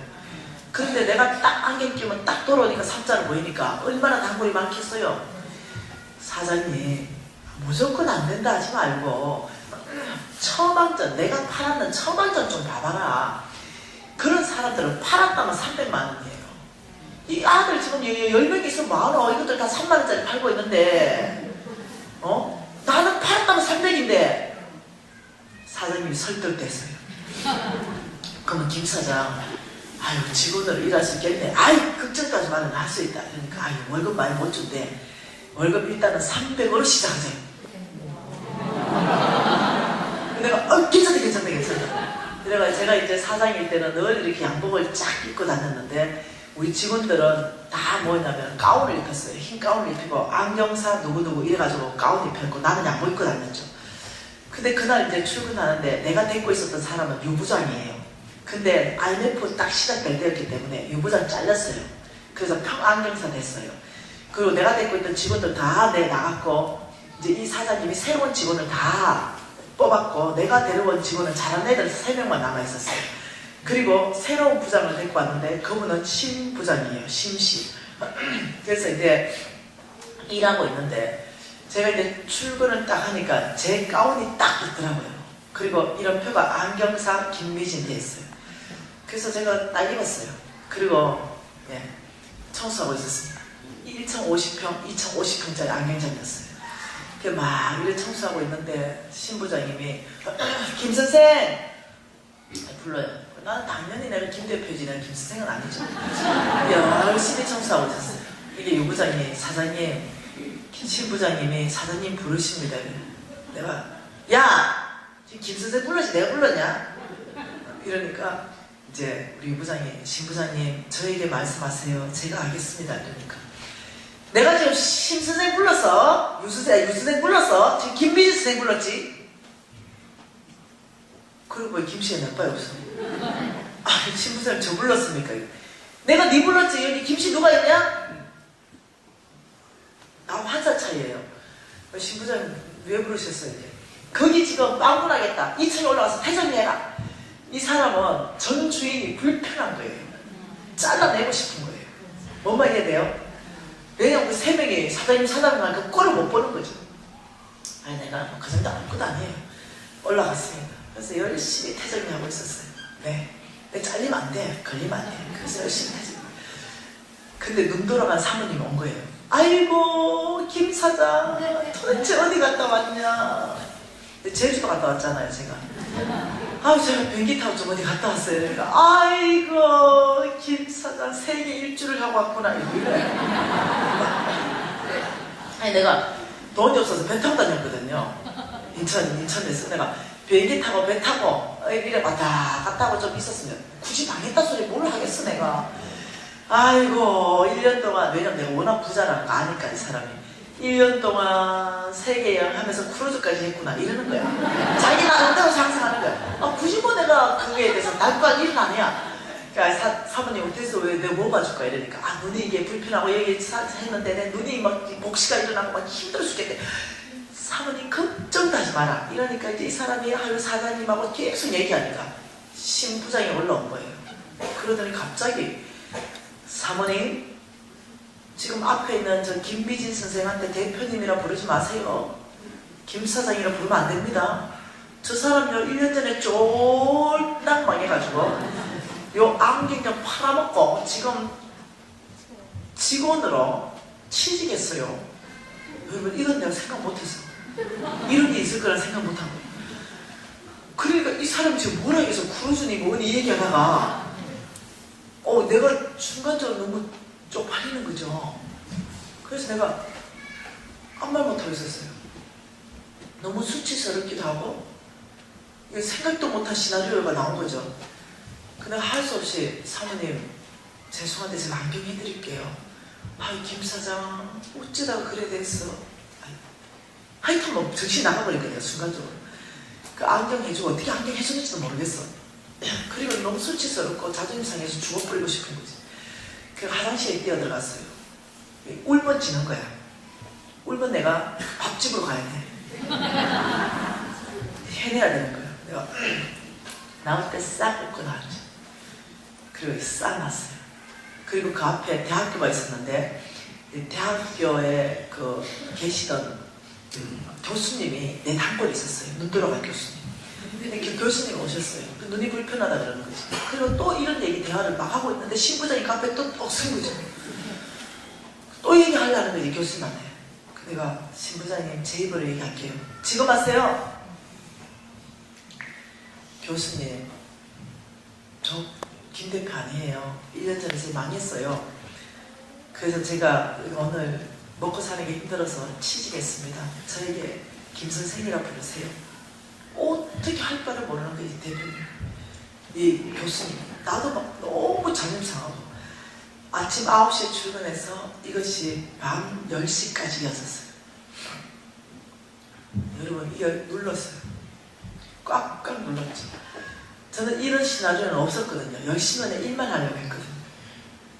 A: 그런데 내가 딱 안경 끼우면 딱 돌아오니까 3자로 보이니까 얼마나 단골이 많겠어요. 사장님, 무조건 안 된다 하지 말고 처방전, 내가 팔았는 처방전 좀 봐봐라. 그런 사람들은 팔았다면 300만 원이에요. 이 아들 지금 10명이 있으면 많아. 이것들 다 3만 원짜리 팔고 있는데 나는 팔았다면 300인데 사장님이 설득됐어요. 그러면 김 사장, 아유 직원으로 일할 수 있겠네. 아이 걱정까지 마는 할 수 있다. 그러니까 아유 월급 많이 못 준대. 월급 일단은 300으로 시작하세요. 내가 괜찮다. 그래가 제가 이제 사장일 때는 늘 이렇게 양복을 쫙 입고 다녔는데 우리 직원들은 다 뭐냐면 가운을 입혔어요. 흰 가운을 입히고 안경사 누구누구 이래가지고 가운 입혔고 나는 양복 입고 다녔죠. 근데 그날 이제 출근하는데 내가 데리고 있었던 사람은 유부장이에요. 근데 IMF 딱 시작될 때였기 때문에 유부장 잘렸어요. 그래서 평안경사 됐어요. 그리고 내가 데리고 있던 직원들 다 나갔고 이제 이 사장님이 새로운 직원을 다 뽑았고 내가 데려온 직원은 잘하는 애들 3명만 남아있었어요. 그리고 새로운 부장을 데리고 왔는데 그분은 심 부장이에요. 심씨. 그래서 이제 일하고 있는데 제가 이제 출근을 딱 하니까 제 가운이 딱 있더라고요. 그리고 이름표가 안경사 김미진 돼 있어요. 그래서 제가 딱 입었어요. 그리고 청소하고 있었습니다. 1,050평, 2,050평짜리 안경장이었어요. 막 이래 청소하고 있는데 신부장님이 김 선생 불러요. 나는 당연히 내가 김 대표지, 내가 김 선생은 아니죠. 열심히 청소하고 있었어요. 이게 유부장이 사장님, 신부장님이 사장님 부르십니다. 내가 야 지금 김 선생 불렀지 내가 불렀냐? 이러니까 이제 우리 유부장이 신부장님 저에게 말씀하세요. 제가 알겠습니다. 이러니까 내가 지금 심 선생 불렀어? 유 선생 불렀어? 지금 김미진 선생 불렀지? 그리고 왜 김씨가 몇 바에 없어? 아, 심 선생 저 불렀습니까? 내가 네 불렀지? 여기 김씨 누가 있냐? 나하고 한 살 차이예요. 심 부장님 왜 부르셨어요? 이제? 거기 지금 빵분하겠다. 2층에 올라가서 퇴정해라. 이 사람은 전 주인이 불편한 거예요. 잘라내고 싶은 거예요. 뭔 말이야 돼요? 왜냐면 그 3명이 사장님만 그 꼴을 못 보는 거죠. 아니 내가 그 정도 아무것도 아니에요. 올라갔습니다. 그래서 열심히 퇴정하고 있었어요. 네. 잘리면 안 돼. 걸리면 안 돼. 그래서 열심히 퇴정. 근데 눈 돌아간 사모님이 온 거예요. 아이고 김 사장 도대체 어디 갔다 왔냐. 제주도 갔다 왔잖아요 제가. 아유 제가 비행기 타고 좀 어디 갔다 왔어요. 그러니까 아이고 김 사장 세계 일주를 하고 왔구나 이래. 아니 내가 돈이 없어서 배 타고 다녔거든요. 인천에서 내가 비행기 타고 배 타고 이래 왔다 갔다 하고 좀 있었으면 굳이 방했다 소리 뭘 하겠어 내가. 아이고 1년 동안 왜냐면 내가 워낙 부자라는 거 아니까 이 사람이 1년 동안 세계 여행 하면서 크루즈까지 했구나 이러는 거야. 자기 나름대로 상상하는 거야. 아, 굳이 뭐 내가 그거에 대해서 날과 일은 아니야. 그러니까 사모님 어때서 왜 내가 뭐 봐줄까 이러니까 아 눈이 이게 불편하고 여기 했는데 내 눈이 막 복시가 일어나고 막 힘들어 죽겠대. 사모님 걱정도 하지 마라. 이러니까 이제 이 사람이 하루 사장님하고 계속 얘기하니까 신부장이 올라온 거예요. 그러더니 갑자기 사모님 지금 앞에 있는 저 김미진 선생한테 대표님이라 부르지 마세요. 김 사장이라 부르면 안 됩니다. 저 사람요 1년 전에 쫄딱 망해가지고 요 안경 좀 팔아먹고 지금 직원으로 취직했어요. 여러분 이건 내가 생각 못했어. 이런 게 있을 거라 생각 못하고. 그러니까 이 사람이 지금 뭐라 해서 크루즈니 뭐니 얘기하다가 내가 순간적으로 너무 쪽팔리는 거죠. 그래서 내가 아무 말 못하고 있었어요. 너무 수치스럽기도 하고 생각도 못한 시나리오가 나온 거죠. 근데 할 수 없이 사모님 죄송한데 제가 안경 해드릴게요. 아이 김 사장 어쩌다가 그래 됐어. 하여튼 뭐 정신이 나가버리거든요 순간적으로. 그 안경 해주고 어떻게 안경 해줬는지도 모르겠어. 그리고 너무 수치스럽고 자존심 상해서 죽어버리고 싶은 거지. 그 화장실에 뛰어들어갔어요. 울면 지는 거야. 울면 내가 밥집으로 가야 돼. 해내야 되는 거야. 내가 나올 때 싹 웃고 나왔죠. 그리고 싹 났어요. 그리고 그 앞에 대학교가 있었는데 대학교에 그 계시던 교수님이 내 단골이 있었어요. 눈 돌아간 교수님. 근데 그 교수님 오셨어요. 그 눈이 불편하다 그러는 거지. 그리고 또 이런 얘기 대화를 막 하고 있는데 신부장이 그 앞에 또 억센 거죠. 또 얘기하려는 거지 교수님한테. 내가 신부장님 제 입으로 얘기할게요. 지금 하세요. 교수님 저 김 대표 아니에요. 1년 전에 제가 망했어요. 그래서 제가 오늘 먹고 사는 게 힘들어서 취직했습니다. 저에게 김 선생이라 부르세요. 어떻게 할 바를 모르는 거지 대표님. 이 교수님 나도 막 너무 자존심 상하고 아침 9시에 출근해서 이것이 밤 10시까지 이어졌어요. 여러분 이걸 눌렀어요. 꽉꽉 눌렀죠. 저는 이런 시나리오는 없었거든요. 열심히 그냥 일만 하려고 했거든요.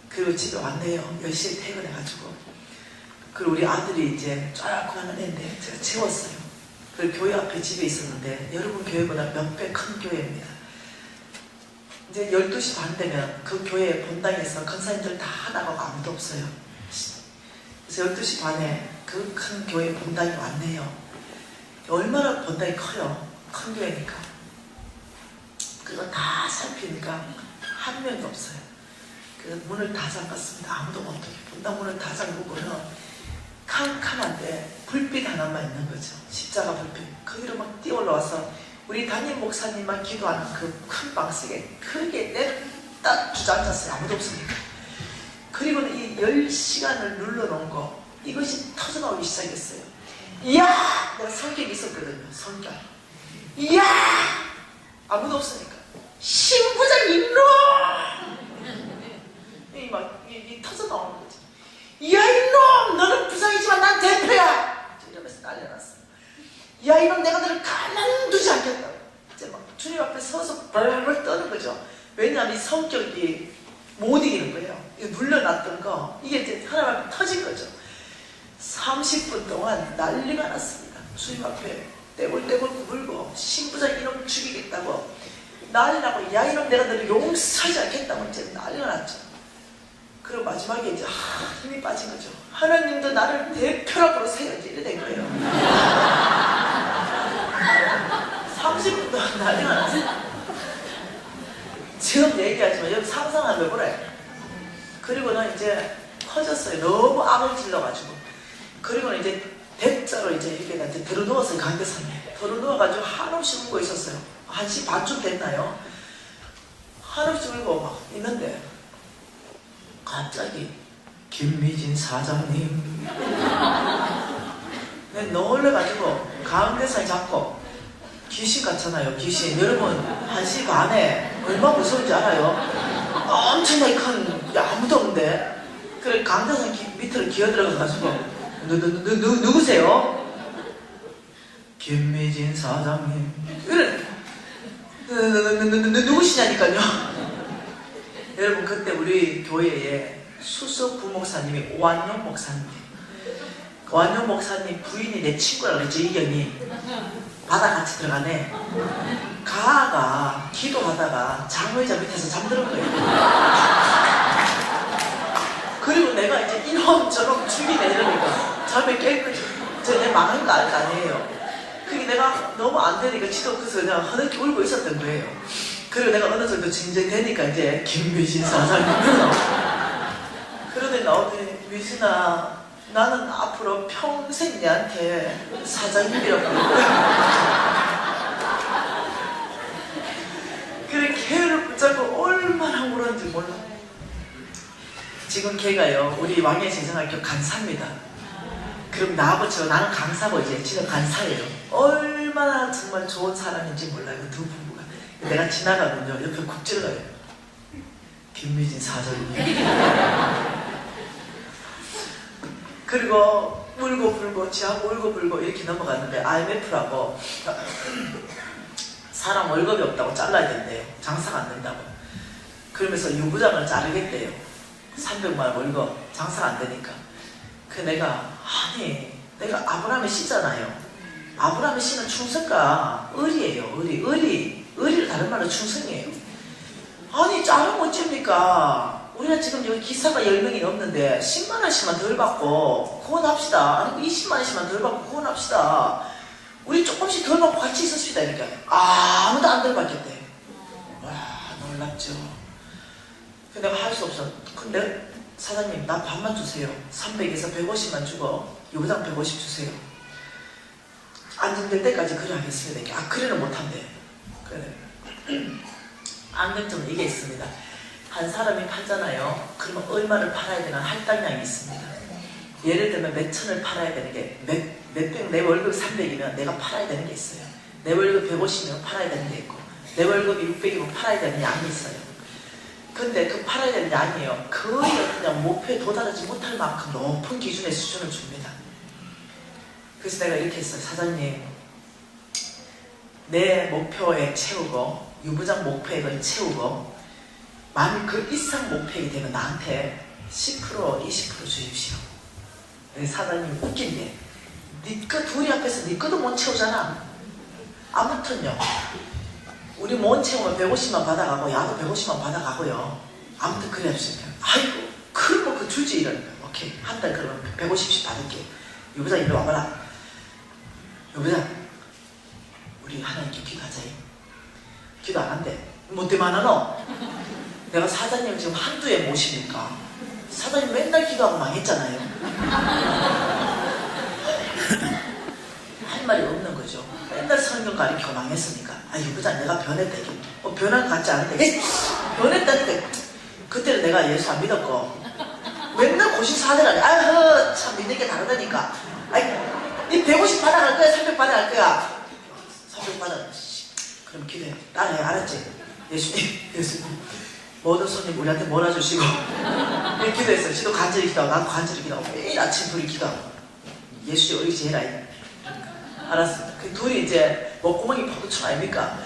A: 그리고 집에 왔네요. 10시에 퇴근해가지고. 그리고 우리 아들이 이제 쫙 하는 애인데 제가 재웠어요. 그리고 교회 앞에 집에 있었는데 여러분 교회보다 몇 배 큰 교회입니다. 이제 12시 반 되면 그 교회 본당에서 권사님들 다 나가고 아무도 없어요. 그래서 12시 반에 그 큰 교회 본당이 왔네요. 얼마나 본당이 커요. 큰 교회니까. 그거 다 살피니까 한 명도 없어요. 그래서 문을 다 잠갔습니다. 아무도 못하게. 본당 문을 다 잠그고는 캄캄한데 불빛 하나만 있는 거죠. 십자가 불빛. 거기로 막 뛰어 올라와서 우리 담임 목사님만 기도하는 그 큰 방석에 크게 냅다 주저앉았어요. 아무도 없으니까. 그리고는 이 10시간을 눌러놓은 거 이것이 터져나오기 시작했어요. 이야! 내가 성격이 있었거든요. 성격. 이야! 아무도 없으니까. 신부장 이놈! 이 터져나오는 거지. 야 이놈! 너는 부장이지만 난 대표야! 이러면서 난리났어. 야 이놈 내가 너를 가만두지 않겠다. 이제 막 주님 앞에 서서 벌벌 떠는 거죠. 왜냐하면 이 성격이 못 이기는 거예요. 눌러놨던 거 이게 이제 하나님 앞에 터진 거죠. 30분 동안 난리가 났습니다. 주님 앞에 떼굴떼굴 구불고 신부장 이놈 죽이겠다고 난리나고 야 이놈 내가 너를 용서하지 않겠다고 이제 난리가 났죠. 그리고 마지막에 이제 힘이 빠진 거죠. 하나님도 나를 대표라고 부르세요. 이래 된 거예요. 30분 동안 난리가 났어요. 지금 얘기하지만 여기 상상한 걸 보래. 그리고는 이제 커졌어요. 너무 암을 질러가지고. 그리고는 이제 대자로 이제 이렇게 들어누웠어요. 강대상에 들어누워가지고 한없이 울고 있었어요. 1시 반쯤 됐나요? 한없이 울고 막 있는데 갑자기 김미진 사장님 놀래가지고 강대상에 잡고 귀신 같잖아요. 귀신. 여러분 1시 반에 얼마나 무서운지 알아요? 엄청나게 큰 아무도 없는데 그래 강대상 밑으로 기어들어가가지고 누구세요? 김미진 사장님. 그래 누구시냐니까요. 여러분 그때 우리 교회에 수석 부목사님이 오한용 목사님. 오한용 목사님 부인이 내 친구라 그랬죠. 이경이 바다 같이 들어가네. 가가 기도하다가 장의자 밑에서 잠드는 거예요. 그리고 내가 이제 이놈저놈 죽이네 이러니까 잠에 깰 거지. 내 망한 거 알 거 아니에요. 그게 내가 너무 안 되니까 지도 그래서 그냥 허덕히 울고 있었던 거예요. 그리고 내가 어느 정도 진정되니까 이제 김미진 사장님 그러더니 나오더니 미진아 나는 앞으로 평생 내한테 사장님이라고 부를 거야. 그래 걔를 붙잡고 얼마나 울었는지 몰라. 지금 걔가요 우리 왕의 재생학교 간사입니다. 그럼 나하고 나는 강사고 이제 지금 간사예요. 얼마나 정말 좋은 사람인지 몰라요. 그 두 부부가. 내가 지나가면요 옆에 국 찔러요. 김미진 사장님. 그리고 울고 불고 지하고 울고 불고 이렇게 넘어갔는데 IMF라고 사람 월급이 없다고 잘라야 된대요. 장사가 안 된다고. 그러면서 유부장을 자르겠대요. 300만 원 월급 장사가 안 되니까. 그 내가 아니 내가 아브라함의 씨잖아요. 아브라함의 씨는 충성가 을이에요. 을이를 다른 말로 충성이에요. 아니 자르면 어쩝니까? 우리가 지금 여기 기사가 10명이 넘는데 10만 원씩만 덜 받고 구원합시다. 아니 20만 원씩만 덜 받고 구원합시다. 우리 조금씩 덜 받고 같이 있었습니다. 이렇게 아무도 안 덜 받겠대. 와 놀랍죠. 근데 내가 할 수 없어. 근데 사장님 나 반만 주세요. 300에서 150만 주고 유부장 150 주세요. 안정될 때까지 그래 하겠습니다. 이렇게. 아 그래는 못한대. 그래. 안정점은 이게 있습니다. 한 사람이 팔잖아요. 그러면 얼마를 팔아야 되나 할당량이 있습니다. 예를 들면 몇 천을 팔아야 되는 게 몇백, 내 월급이 300이면 내가 팔아야 되는 게 있어요. 내 월급 150이면 팔아야 되는 게 있고 내 월급이 600이면 팔아야 되는 양이 있어요. 근데 그 팔아야 되는 양이에요. 거의 그냥 목표에 도달하지 못할 만큼 높은 기준의 수준을 줍니다. 그래서 내가 이렇게 했어요. 사장님 내 목표액 채우고 유부장 목표액을 채우고 만약 그 이상 목표액이 되면 나한테 10% 20% 주십시오. 사장님 웃긴 게 니 거 둘이 앞에서 니 거도 못 채우잖아. 아무튼요 우리 못 채우면 150만 받아가고 야도 150만 받아가고요. 아무튼 그래 합시다. 아이고 그럼 그 주지 이러니까 오케이 한 달 그러면 150씩 받을게. 유부장 이리 와봐라. 유부장 우리 하나님께 기도하자. 기도 안 한대. 뭐 때문에 안 하노? 내가 사장님 지금 한두에 모시니까 사장님 맨날 기도하고 망했잖아요. 할 말이 없는 거죠. 맨날 성경 가르치고 망했으니까. 아 유부장 내가 변했다. 변한 것 같지 않은데 변했다는데 그때는 내가 예수 안 믿었고 맨날 고신 사대라니. 아휴 참 믿는 게 다르다니까. 아이 니 150 받아갈 거야? 300 받아갈 거야? 300 받아. 그럼 기도해. 따라해. 알았지? 예수님 모든 손님 우리한테 몰아주시고 기도했어요. 지도 간절히 기도하고 나도 간절히 기도하고 매일 아침 둘이 기도하고 예수님 의지해라. 알았습니다. 그 둘이 이제 목구멍이 파도청 아닙니까?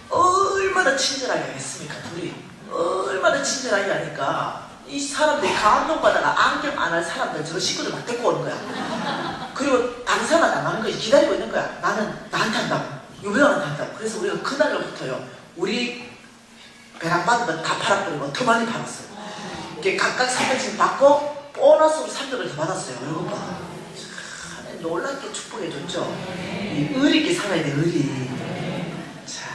A: 얼마나 친절하게 했습니까? 둘이 얼마나 친절하게 하니까 이 사람들이 감동받아가 안경 안 할 사람들 저거 식구들 막 데리고 오는 거야. 그리고 당사만 당하는 거지. 기다리고 있는 거야. 나는 나한테 한다고 유부장한테 한다고. 그래서 우리가 그날로부터요 우리 배당 받은 거 다 팔아버리고 더 많이 팔았어요. 이게 각각 300씩 받고 보너스로 300을 더 받았어요. 월급보다. 놀랍게 축복해줬죠. 이 의리있게 살아야 돼. 의리. 자,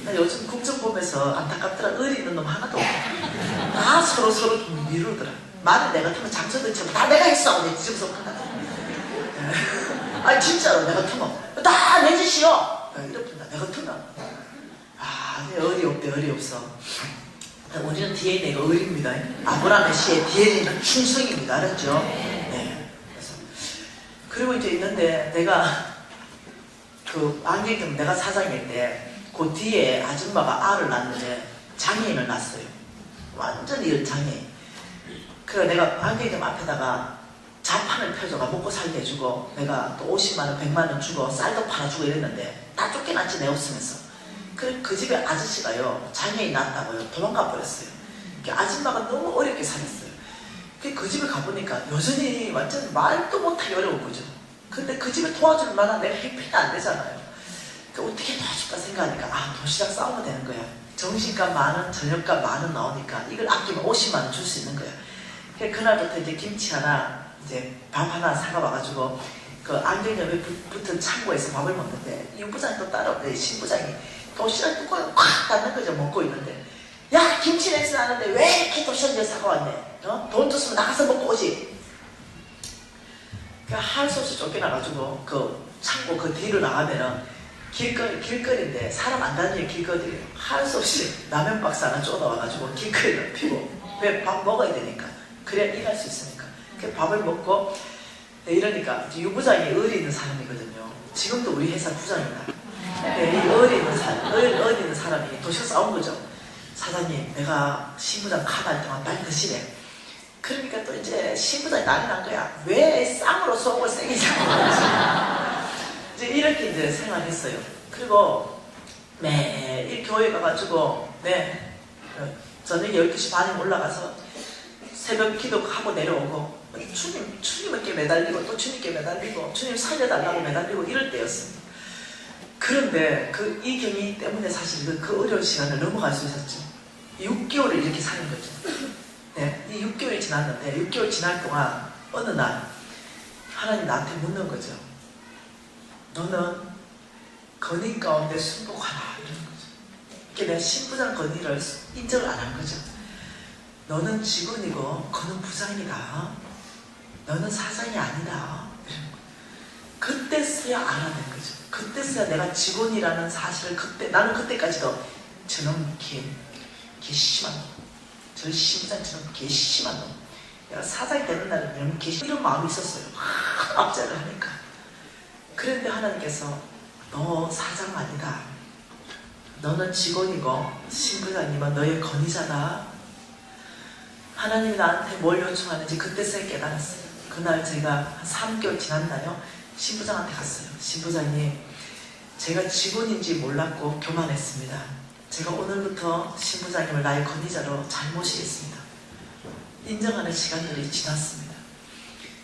A: 나 요즘 국정 보면서 안타깝더라. 의리 있는 놈 하나도 없고 다 서로 미루더라. 말은 내가 틀면 장처들 치면 다 내가 했어. 내 집에서 한다. 아니 진짜로 내가 틀면 다 내 짓이요. 이렇습니다. 내가 틀면 의리 없대. 의리 없어. 우리는 DNA가 의리입니다. 아브라함의 씨의 DNA는 충성입니다. 알았죠? 네. 그리고 이제 있는데 내가 그 안경 때문에 내가 사장일 때 그 뒤에 아줌마가 알을 낳는데 장애인을 낳았어요. 완전히 장애인. 그래서 내가 안경 때문에 앞에다가 자판을 펴줘가 먹고 살게 해주고 내가 또 50만 원 100만 원 주고 쌀도 팔아주고 이랬는데 다 쫓겨났지 내 없으면서. 그 집에 아저씨가요 장애인 낳았다고요 도망가 버렸어요. 아줌마가 너무 어렵게 살았어요. 그 집에 가보니까 여전히 완전 말도 못하기 어려운 거죠. 근데 그 집에 도와줄 만한 내가 해피가 안 되잖아요. 어떻게 도와줄까 생각하니까 도시락 싸우면 되는 거야. 점심값 만원 저녁값 만원 나오니까 이걸 아끼면 50만 원 줄 수 있는 거야. 그날부터 이제 김치 하나 이제 밥 하나 사가와가지고 그 안경점에 붙은 창고에서 밥을 먹는데 유부장이 또 따라오는데 신부장이 도시락 뚜껑을 콱 닫는 거죠. 먹고 있는데 야 김치 냄새 나는데 왜 이렇게 도시락을 사가왔네. 돈 줬으면 나가서 먹고 오지. 할 수 없이 쫓겨나가지고 그 창고 그 뒤로 나가면은 길거리인데 사람 안 다니는 길거리예요. 할 수 없이 라면 박스 하나 쏟아와가지고 길거리를 피고 왜 밥 먹어야 되니까. 그래야 일할 수 있으니까. 그 밥을 먹고 이러니까 유부장이 의리 있는 사람이거든요. 지금도 우리 회사 부장입니다. 이 의리 있는 사람이 도시락 싸운 거죠. 사장님 내가 신부장 카드 할 동안 빨리 드시래. 그러니까 또 이제 신부장이 난리 난 거야. 왜 쌍으로 속을 세게 잡아? 이제 이렇게 이제 생활했어요. 그리고 매일 교회 가가지고 저녁에 12시 반에 올라가서 새벽 기도하고 내려오고 주님께 매달리고 또 주님께 매달리고 주님 살려달라고 매달리고 이럴 때였습니다. 그런데 그 이경이 때문에 사실 그 어려운 시간을 넘어갈 수 있었죠. 6개월을 이렇게 사는 거죠. 네, 이 6개월이 지났는데 6개월 지날 동안 어느 날 하나님 나한테 묻는 거죠. 너는 건의 가운데 순복하라 이런 거죠. 이렇게 내가 신부장 건의를 인정을 안 한 거죠. 너는 직원이고 그는 부장이다. 너는 사장이 아니다. 이런 거. 그때서야 알아낸 거죠. 그때서야 내가 직원이라는 사실을 나는 그때까지도 저놈 개심한 놈, 저 신부장처럼 개심한 놈, 내가 사장이 되는 날은 너무 이런 마음이 있었어요. 압제를 하니까. 그런데 하나님께서 너 사장 아니다. 너는 직원이고 신부장님은 너의 건의자다. 하나님이 나한테 뭘 요청하는지 그때서야 깨달았어요. 그날 제가 한 3개월 지났나요? 신부장한테 갔어요. 신부장님, 제가 직원인지 몰랐고 교만했습니다. 제가 오늘부터 신부장님을 나의 건의자로 잘 모시겠습니다. 인정하는 시간들이 지났습니다.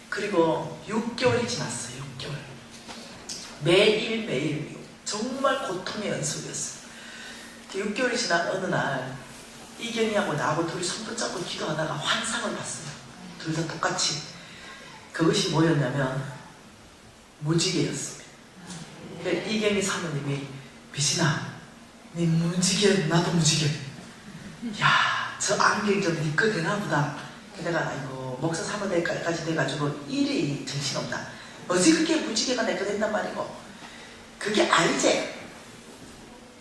A: 그리고 6개월이 지났어요. 6개월. 매일매일 정말 고통의 연속이었어요. 6개월이 지난 어느 날 이경이하고 나하고 둘이 손 붙잡고 기도하다가 환상을 봤어요. 둘 다 똑같이. 그것이 뭐였냐면 무지개였습니다. 그러니까 이경이 사모님이 미신아, 네 무지개 나도 무지개. 야, 저 안경 좀 네 거 되나 보다. 내가 아이고 목사 사모님까지 돼가지고 일이 정신없다. 어찌 그렇게 무지개가 내 거 된단 말이고. 그게 알지?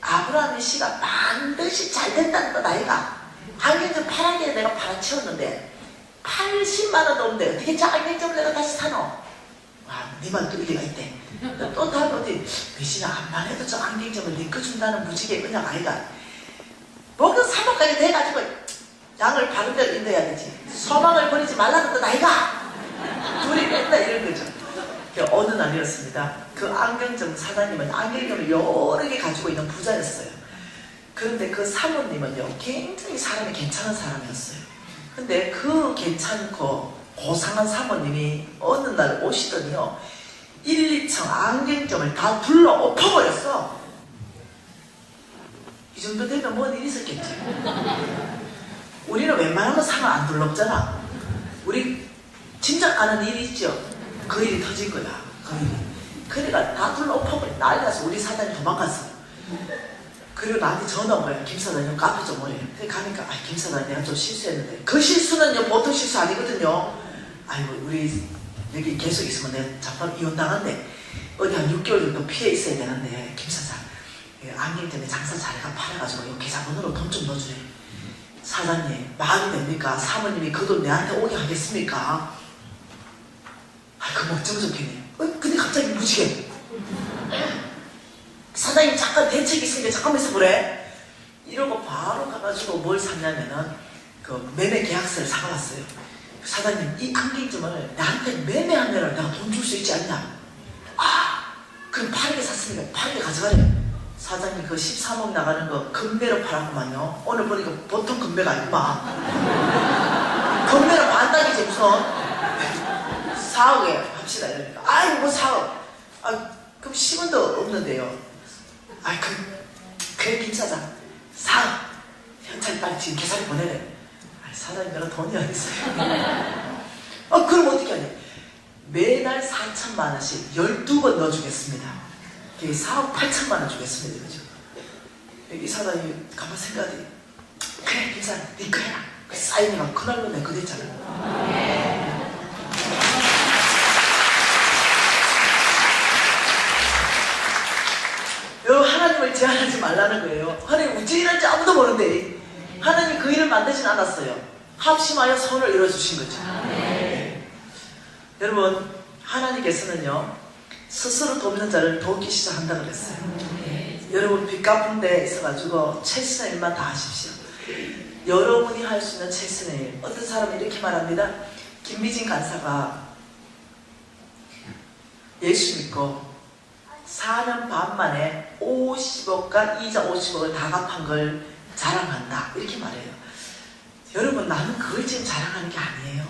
A: 아브라함의 씨가 반드시 잘 된다는 것 아이가. 안경점 파랗게 내가 팔아치웠는데 80만원도 없는데 어떻게 저 안경점을 내가 다시 사노? 아, 네 말도 일리가 있대. 또 다른 어디 귀신아 암만 해도 저 안경점을 네 거 준다는 무지개 그냥 아이가. 목욕 사모까지 돼가지고 양을 바른 대로 인도해야 되지. 소망을 버리지 말라는 것 아이가. 둘이 맨날 이런 거죠. 어느 날이었습니다. 그 안경점 사장님은 안경점을 여러 개 가지고 있는 부자였어요. 그런데 그 사모님은요, 굉장히 사람이 괜찮은 사람이었어요. 근데 그 괜찮고 고상한 사모님이 어느 날 오시더니요, 1, 2층 안경점을 다 둘러 엎어버렸어. 이 정도 되면 뭔 일이 있었겠지. 우리는 웬만하면 상을 안 둘러엎잖아. 우리 짐작 가는 일이 있죠. 그 일이 터진 거야. 그 일이. 그러니까 다 둘러 엎어버려. 난리 나서 우리 사장님 도망갔어. 그리고 나한테 전화 온 거야. 김 사장님 카페 좀 오래. 그래 가니까 김 사장님 내가 좀 실수했는데. 그 실수는요 보통 실수 아니거든요. 아이고 우리 여기 계속 있으면 내가 잠깐 이혼당한데 어디 한 6개월 정도 피해 있어야 되는데 김 사장 안경 때문에 장사 잘해가 팔아가지고 이 계좌번호로 돈 좀 넣어주래. 사장님 말이 됩니까? 사모님이 그 돈 내한테 오게 하겠습니까? 그럼 어쩌면 좋겠네. 근데 갑자기 무지개. 사장님 잠깐 대책이 있으니까 잠깐만 있어보래. 이러고 바로 가가지고 뭘 샀냐면은 그 매매 계약서를 사가왔어요. 사장님 이 안경점을 나한테 매매하면 내가 돈 줄 수 있지 않냐. 그럼 파르게 샀으니까 파르게 가져가래. 사장님 그 13억 나가는 거 금매로 팔았구만요. 오늘 보니까 보통 금매가 아니구만. 금매로 반딱이지 무슨. 4억에 합시다 이러니까 아이고 뭐 4억. 그럼 10원도 없는데요. 그래 김 사장 4억 현찰 빨리 지금 계산해 보내래. 사장님 내가 돈이 어딨어요. 그럼 어떻게 하냐. 매달 4천만 원씩 12번 넣어주겠습니다. 4억 8천만 원 주겠습니다. 그죠? 이 사장이 가만 생각해. 그래 김 사장 네 거 해라. 사인이가 그날로 내 거 됐잖아. 여러분 하나님을 제한하지 말라는 거예요. 하나님 어찌 일할지 아무도 모르는데 하나님 그 일을 만드진 않았어요. 합심하여 선을 이뤄주신 거죠. 여러분 하나님께서는요 스스로 돕는 자를 돕기 시작한다고 그랬어요. 여러분 빚 갚은 데 있어가지고 최선의 일만 다 하십시오. 여러분이 할 수 있는 최선의 일. 어떤 사람은 이렇게 말합니다. 김미진 간사가 예수 믿고 4년 반 만에 50억과 이자 50억을 다 갚은 걸 자랑한다. 이렇게 말해요. 여러분, 나는 그걸 지금 자랑하는 게 아니에요.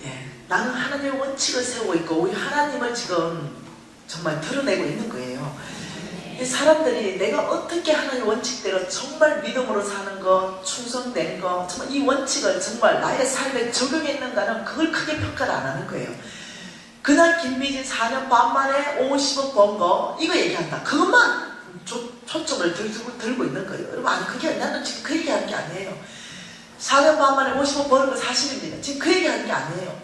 A: 예, 나는 하나님의 원칙을 세우고 있고 우리 하나님을 지금 정말 드러내고 있는 거예요. 이 사람들이 내가 어떻게 하나님의 원칙대로 정말 믿음으로 사는 거, 충성된 거, 정말 이 원칙을 정말 나의 삶에 적용했는가는 그걸 크게 평가를 안 하는 거예요. 그날 김미진 4년 반 만에 50억 번 거 이거 얘기한다. 그것만 초점을 들고 있는 거예요. 여러분, 아니 그게 나는 지금 그 얘기하는 게 아니에요. 4년 반 만에 50억 버는 거 사실입니다. 지금 그 얘기하는 게 아니에요.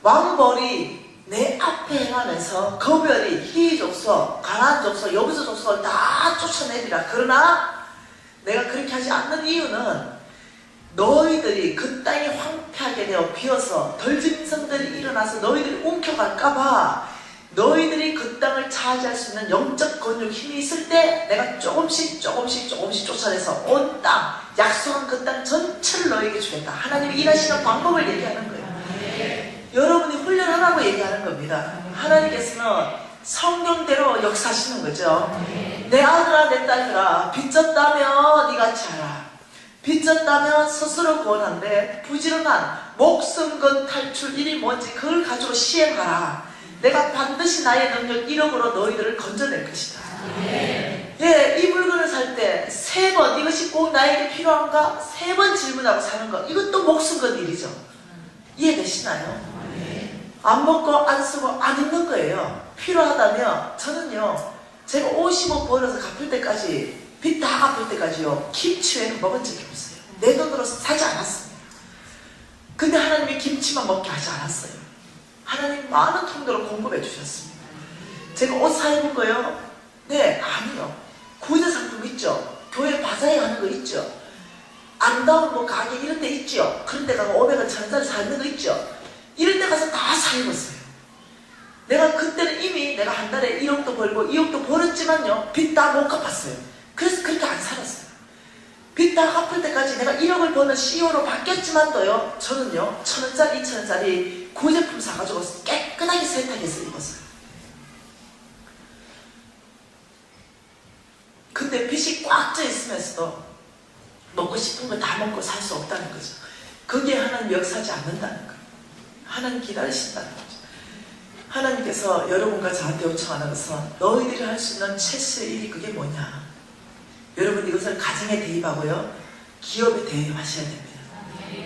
A: 왕벌이 내 앞에 행하면서 거별이 희 족속, 가나안 족속, 여기서 족속을 다 쫓아내리라. 그러나 내가 그렇게 하지 않는 이유는 너희들이 그 땅이 황폐하게 되어 비어서 덜짐승들이 일어나서 너희들이 움켜갈까봐 너희들이 그 땅을 차지할 수 있는 영적 권력 힘이 있을 때 내가 조금씩 쫓아내서 온 땅, 약속한 그 땅 전체를 너희에게 주겠다. 하나님이 일하시는 방법을 얘기하는 거예요. 여러분이 훈련하라고 얘기하는 겁니다. 하나님께서는 성경대로 역사하시는 거죠. 내 아들아 내 딸들아, 빚졌다면 이같이 하라. 빚졌다면 스스로 구원한데 부지런한 목숨건 탈출 일이 뭔지 그걸 가지고 시행하라. 내가 반드시 나의 능력 1억으로 너희들을 건져낼 것이다. 예, 이 물건을 살 때 3번 이것이 꼭 나에게 필요한가? 3번 질문하고 사는 거, 이것도 목숨건 일이죠. 이해되시나요? 안 먹고 안 쓰고 안 입는 거예요. 필요하다면 저는요, 제가 50억 벌어서 갚을 때까지, 빚 다 갚을 때까지요, 김치 외에는 먹은 적이 없어요. 내 돈으로 사지 않았습니다. 근데 하나님이 김치만 먹게 하지 않았어요. 하나님 많은 통로로 공급해 주셨습니다. 제가 옷 사 입은 거요? 네, 아니요. 구제 상품 있죠? 교회 바자회 하는 거 있죠? 아름다운 뭐 가게 이런 데 있죠? 그런 데 가서 500원, 1000원짜리 사 입는 거 있죠? 이런 데 가서 다 사 입었어요. 내가 그때는 이미 내가 한 달에 1억도 벌고 2억도 벌었지만요, 빚 다 못 갚았어요. 그래서 그렇게 안 살았어요. 빚 다 갚을 때까지 내가 1억을 버는 CEO로 바뀌었지만도요, 저는요 1000원짜리 2000원짜리 구제품 사가지고 깨끗하게 세탁해서 입었어요. 근데 빚이 꽉 쪄 있으면서도 먹고 싶은 걸 다 먹고 살 수 없다는 거죠. 그게 하나님 역사하지 않는다는 거예요. 하나님 기다리신다는 거죠. 하나님께서 여러분과 저한테 요청하는 것은 너희들이 할 수 있는 최소의 일이 그게 뭐냐. 여러분 이것을 가정에 대입하고요, 기업에 대입하셔야 됩니다.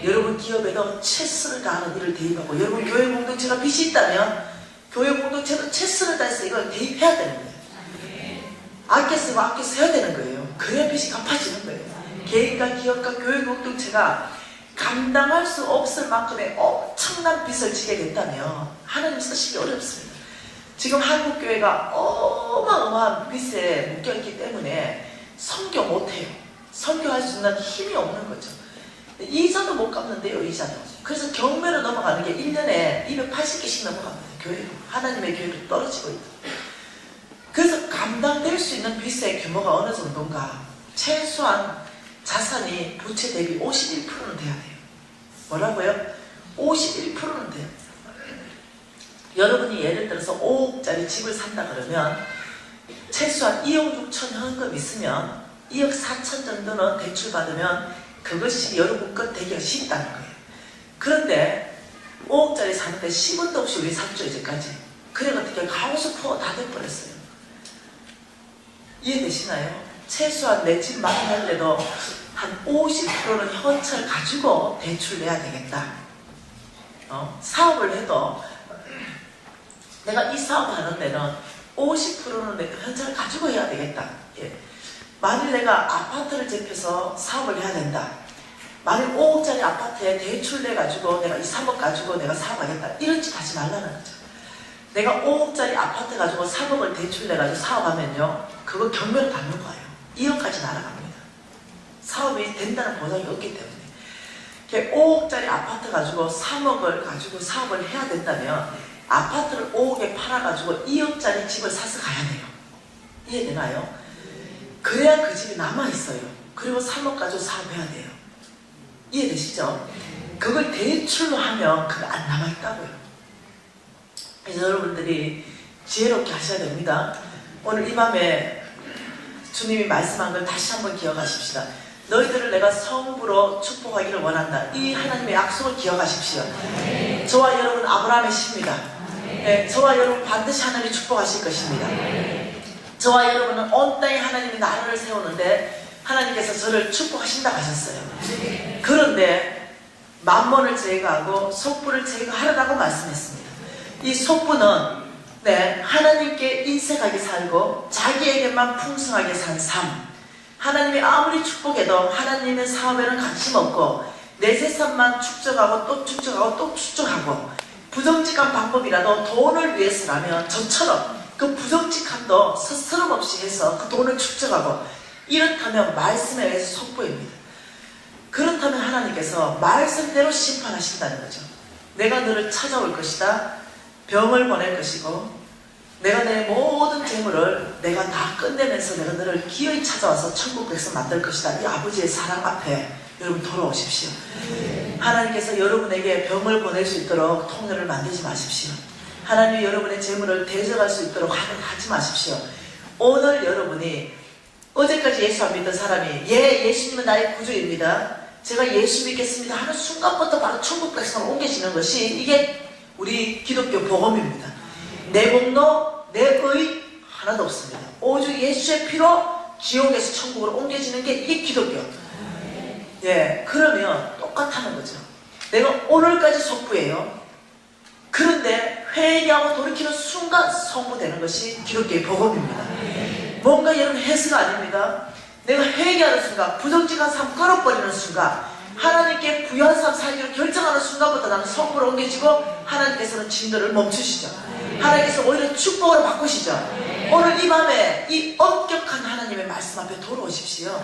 A: 여러분 기업에도 최선을 다하는 일을 대입하고, 여러분 교회 공동체가 빚이 있다면 교회 공동체도 최선을 다해서 이걸 대입해야 되는 거예요. 아껴 쓰고 아껴 써야 되는 거예요. 그래야 빚이 갚아지는 거예요. 개인과 기업과 교회 공동체가 감당할 수 없을 만큼의 엄청난 빚을 지게 된다면 하나님 쓰시기 어렵습니다. 지금 한국교회가 어마어마한 빚에 묶여있기 때문에 선교 못해요. 선교할 수 있는 힘이 없는 거죠. 이자도 못 갚는데요, 이자도. 그래서 경매로 넘어가는 게 1년에 280개씩 넘어갑니다. 교회로. 하나님의 교회로 떨어지고 있다. 그래서 감당될 수 있는 빚의 규모가 어느 정도인가? 최소한 자산이 부채 대비 51%는 돼야 돼요. 뭐라고요? 51%는 돼요. 여러분이 예를 들어서 5억짜리 집을 산다 그러면 최소한 2억 6천 현금 있으면 2억 4천 정도는 대출 받으면 그것이 여러분 것 되기가 쉽다는 거예요. 그런데 5억짜리 사는데 10원도 없이 우리 샀죠, 이제까지. 그래 어떻게 하우스 푸어 다 돼버렸어요. 이해되시나요? 최소한 내 집 마련할 때도 한 50%는 현찰 가지고 대출 내야 되겠다. 사업을 해도 내가 이 사업을 하는 데는 50%는 내가 현찰을 가지고 해야 되겠다. 예. 만일 내가 아파트를 접해서 사업을 해야 된다. 만일 5억짜리 아파트에 대출 내가지고 내가 이 3억 가지고 내가 사업하겠다. 이런 짓 하지 말라는 거죠. 내가 5억짜리 아파트 가지고 3억을 대출 내가지고 사업하면요, 그거 경매를 받는 거예요. 2억까지 날아갑니다. 사업이 된다는 보장이 없기 때문에. 5억짜리 아파트 가지고 3억을 가지고 사업을 해야 된다면 아파트를 5억에 팔아가지고 2억짜리 집을 사서 가야 돼요. 이해되나요? 그래야 그 집이 남아있어요. 그리고 3억 가지고 사업해야 돼요. 이해되시죠? 그걸 대출로 하면 그거 안 남아있다고요. 그래서 여러분들이 지혜롭게 하셔야 됩니다. 오늘 이 밤에 주님이 말씀한 걸 다시 한번 기억하십시다. 너희들을 내가 성부로 축복하기를 원한다. 이 하나님의 약속을 기억하십시오. 저와 여러분 아브라함의 씨입니다. 네, 저와 여러분 반드시 하나님이 축복하실 것입니다. 저와 여러분은 온 땅에 하나님이 나라를 세우는데 하나님께서 저를 축복하신다고 하셨어요. 그런데 만몬을 제거하고 속부를 제거하라고 말씀했습니다. 이 속부는 하나님께 인색하게 살고 자기에게만 풍성하게 산 삶. 하나님이 아무리 축복해도 하나님의 사업에는 관심 없고 내 재산만 축적하고 또 축적하고 또 축적하고 부정직한 방법이라도 돈을 위해서라면 저처럼 그 부정직함도 스스럼 없이 해서 그 돈을 축적하고 이렇다면 말씀에 의해서 속보입니다. 그렇다면 하나님께서 말씀대로 심판하신다는 거죠. 내가 너를 찾아올 것이다. 병을 보낼 것이고 내가 내 모든 재물을 내가 다 끝내면서 내가 너를 기어이 찾아와서 천국에서 만들 것이다. 이 아버지의 사랑 앞에 여러분 돌아오십시오. 하나님께서 여러분에게 병을 보낼 수 있도록 통로를 만들지 마십시오. 하나님이 여러분의 재물을 대적할 수 있도록 하지 마십시오. 오늘 여러분이 어제까지 예수 안 믿던 사람이 예수님은 나의 구주입니다. 제가 예수 믿겠습니다 하는 순간부터 바로 천국 백성으로 옮겨지는 것이 이게 우리 기독교 복음입니다. 내 공로, 내 의 하나도 없습니다. 오직 예수의 피로 지옥에서 천국으로 옮겨지는 게 이게 기독교. 그러면 똑같다는 거죠. 내가 오늘까지 속부예요. 그런데 회개하고 돌이키는 순간 성부되는 것이 기독교의 복음입니다. 뭔가 여러분 해석 아닙니다. 내가 회개하는 순간, 부정직한 삶 끊어버리는 순간, 하나님께 부유한 삶 살기로 결정하는 순간부터 나는 성부로 옮겨지고 하나님께서는 진도를 멈추시죠. 하나님께서 오히려 축복으로 바꾸시죠. 오늘 이 밤에 이 엄격한 하나님의 말씀 앞에 돌아오십시오.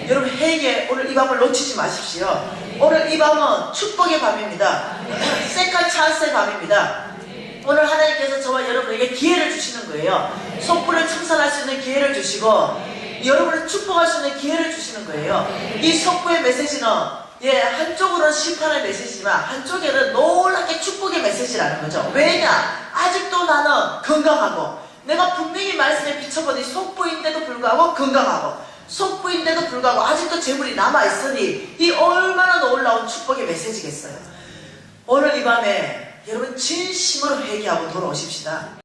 A: 여러분 회개 오늘 이 밤을 놓치지 마십시오. 오늘 이 밤은 축복의 밤입니다. 세컨 찬스의 밤입니다. 오늘 하나님께서 저와 여러분에게 기회를 주시는 거예요. 속부를 청산할 수 있는 기회를 주시고 여러분을 축복할 수 있는 기회를 주시는 거예요. 이 속부의 메시지는 한쪽으로는 심판의 메시지지만 한쪽에는 놀랍게 축복의 메시지라는 거죠. 왜냐? 아직도 나는 건강하고 내가 분명히 말씀에 비춰보니 속부인데도 불구하고 건강하고 속부인데도 불구하고 아직도 재물이 남아있으니 이 얼마나 놀라운 축복의 메시지겠어요. 오늘 이 밤에 여러분 진심으로 회개하고 돌아오십시다.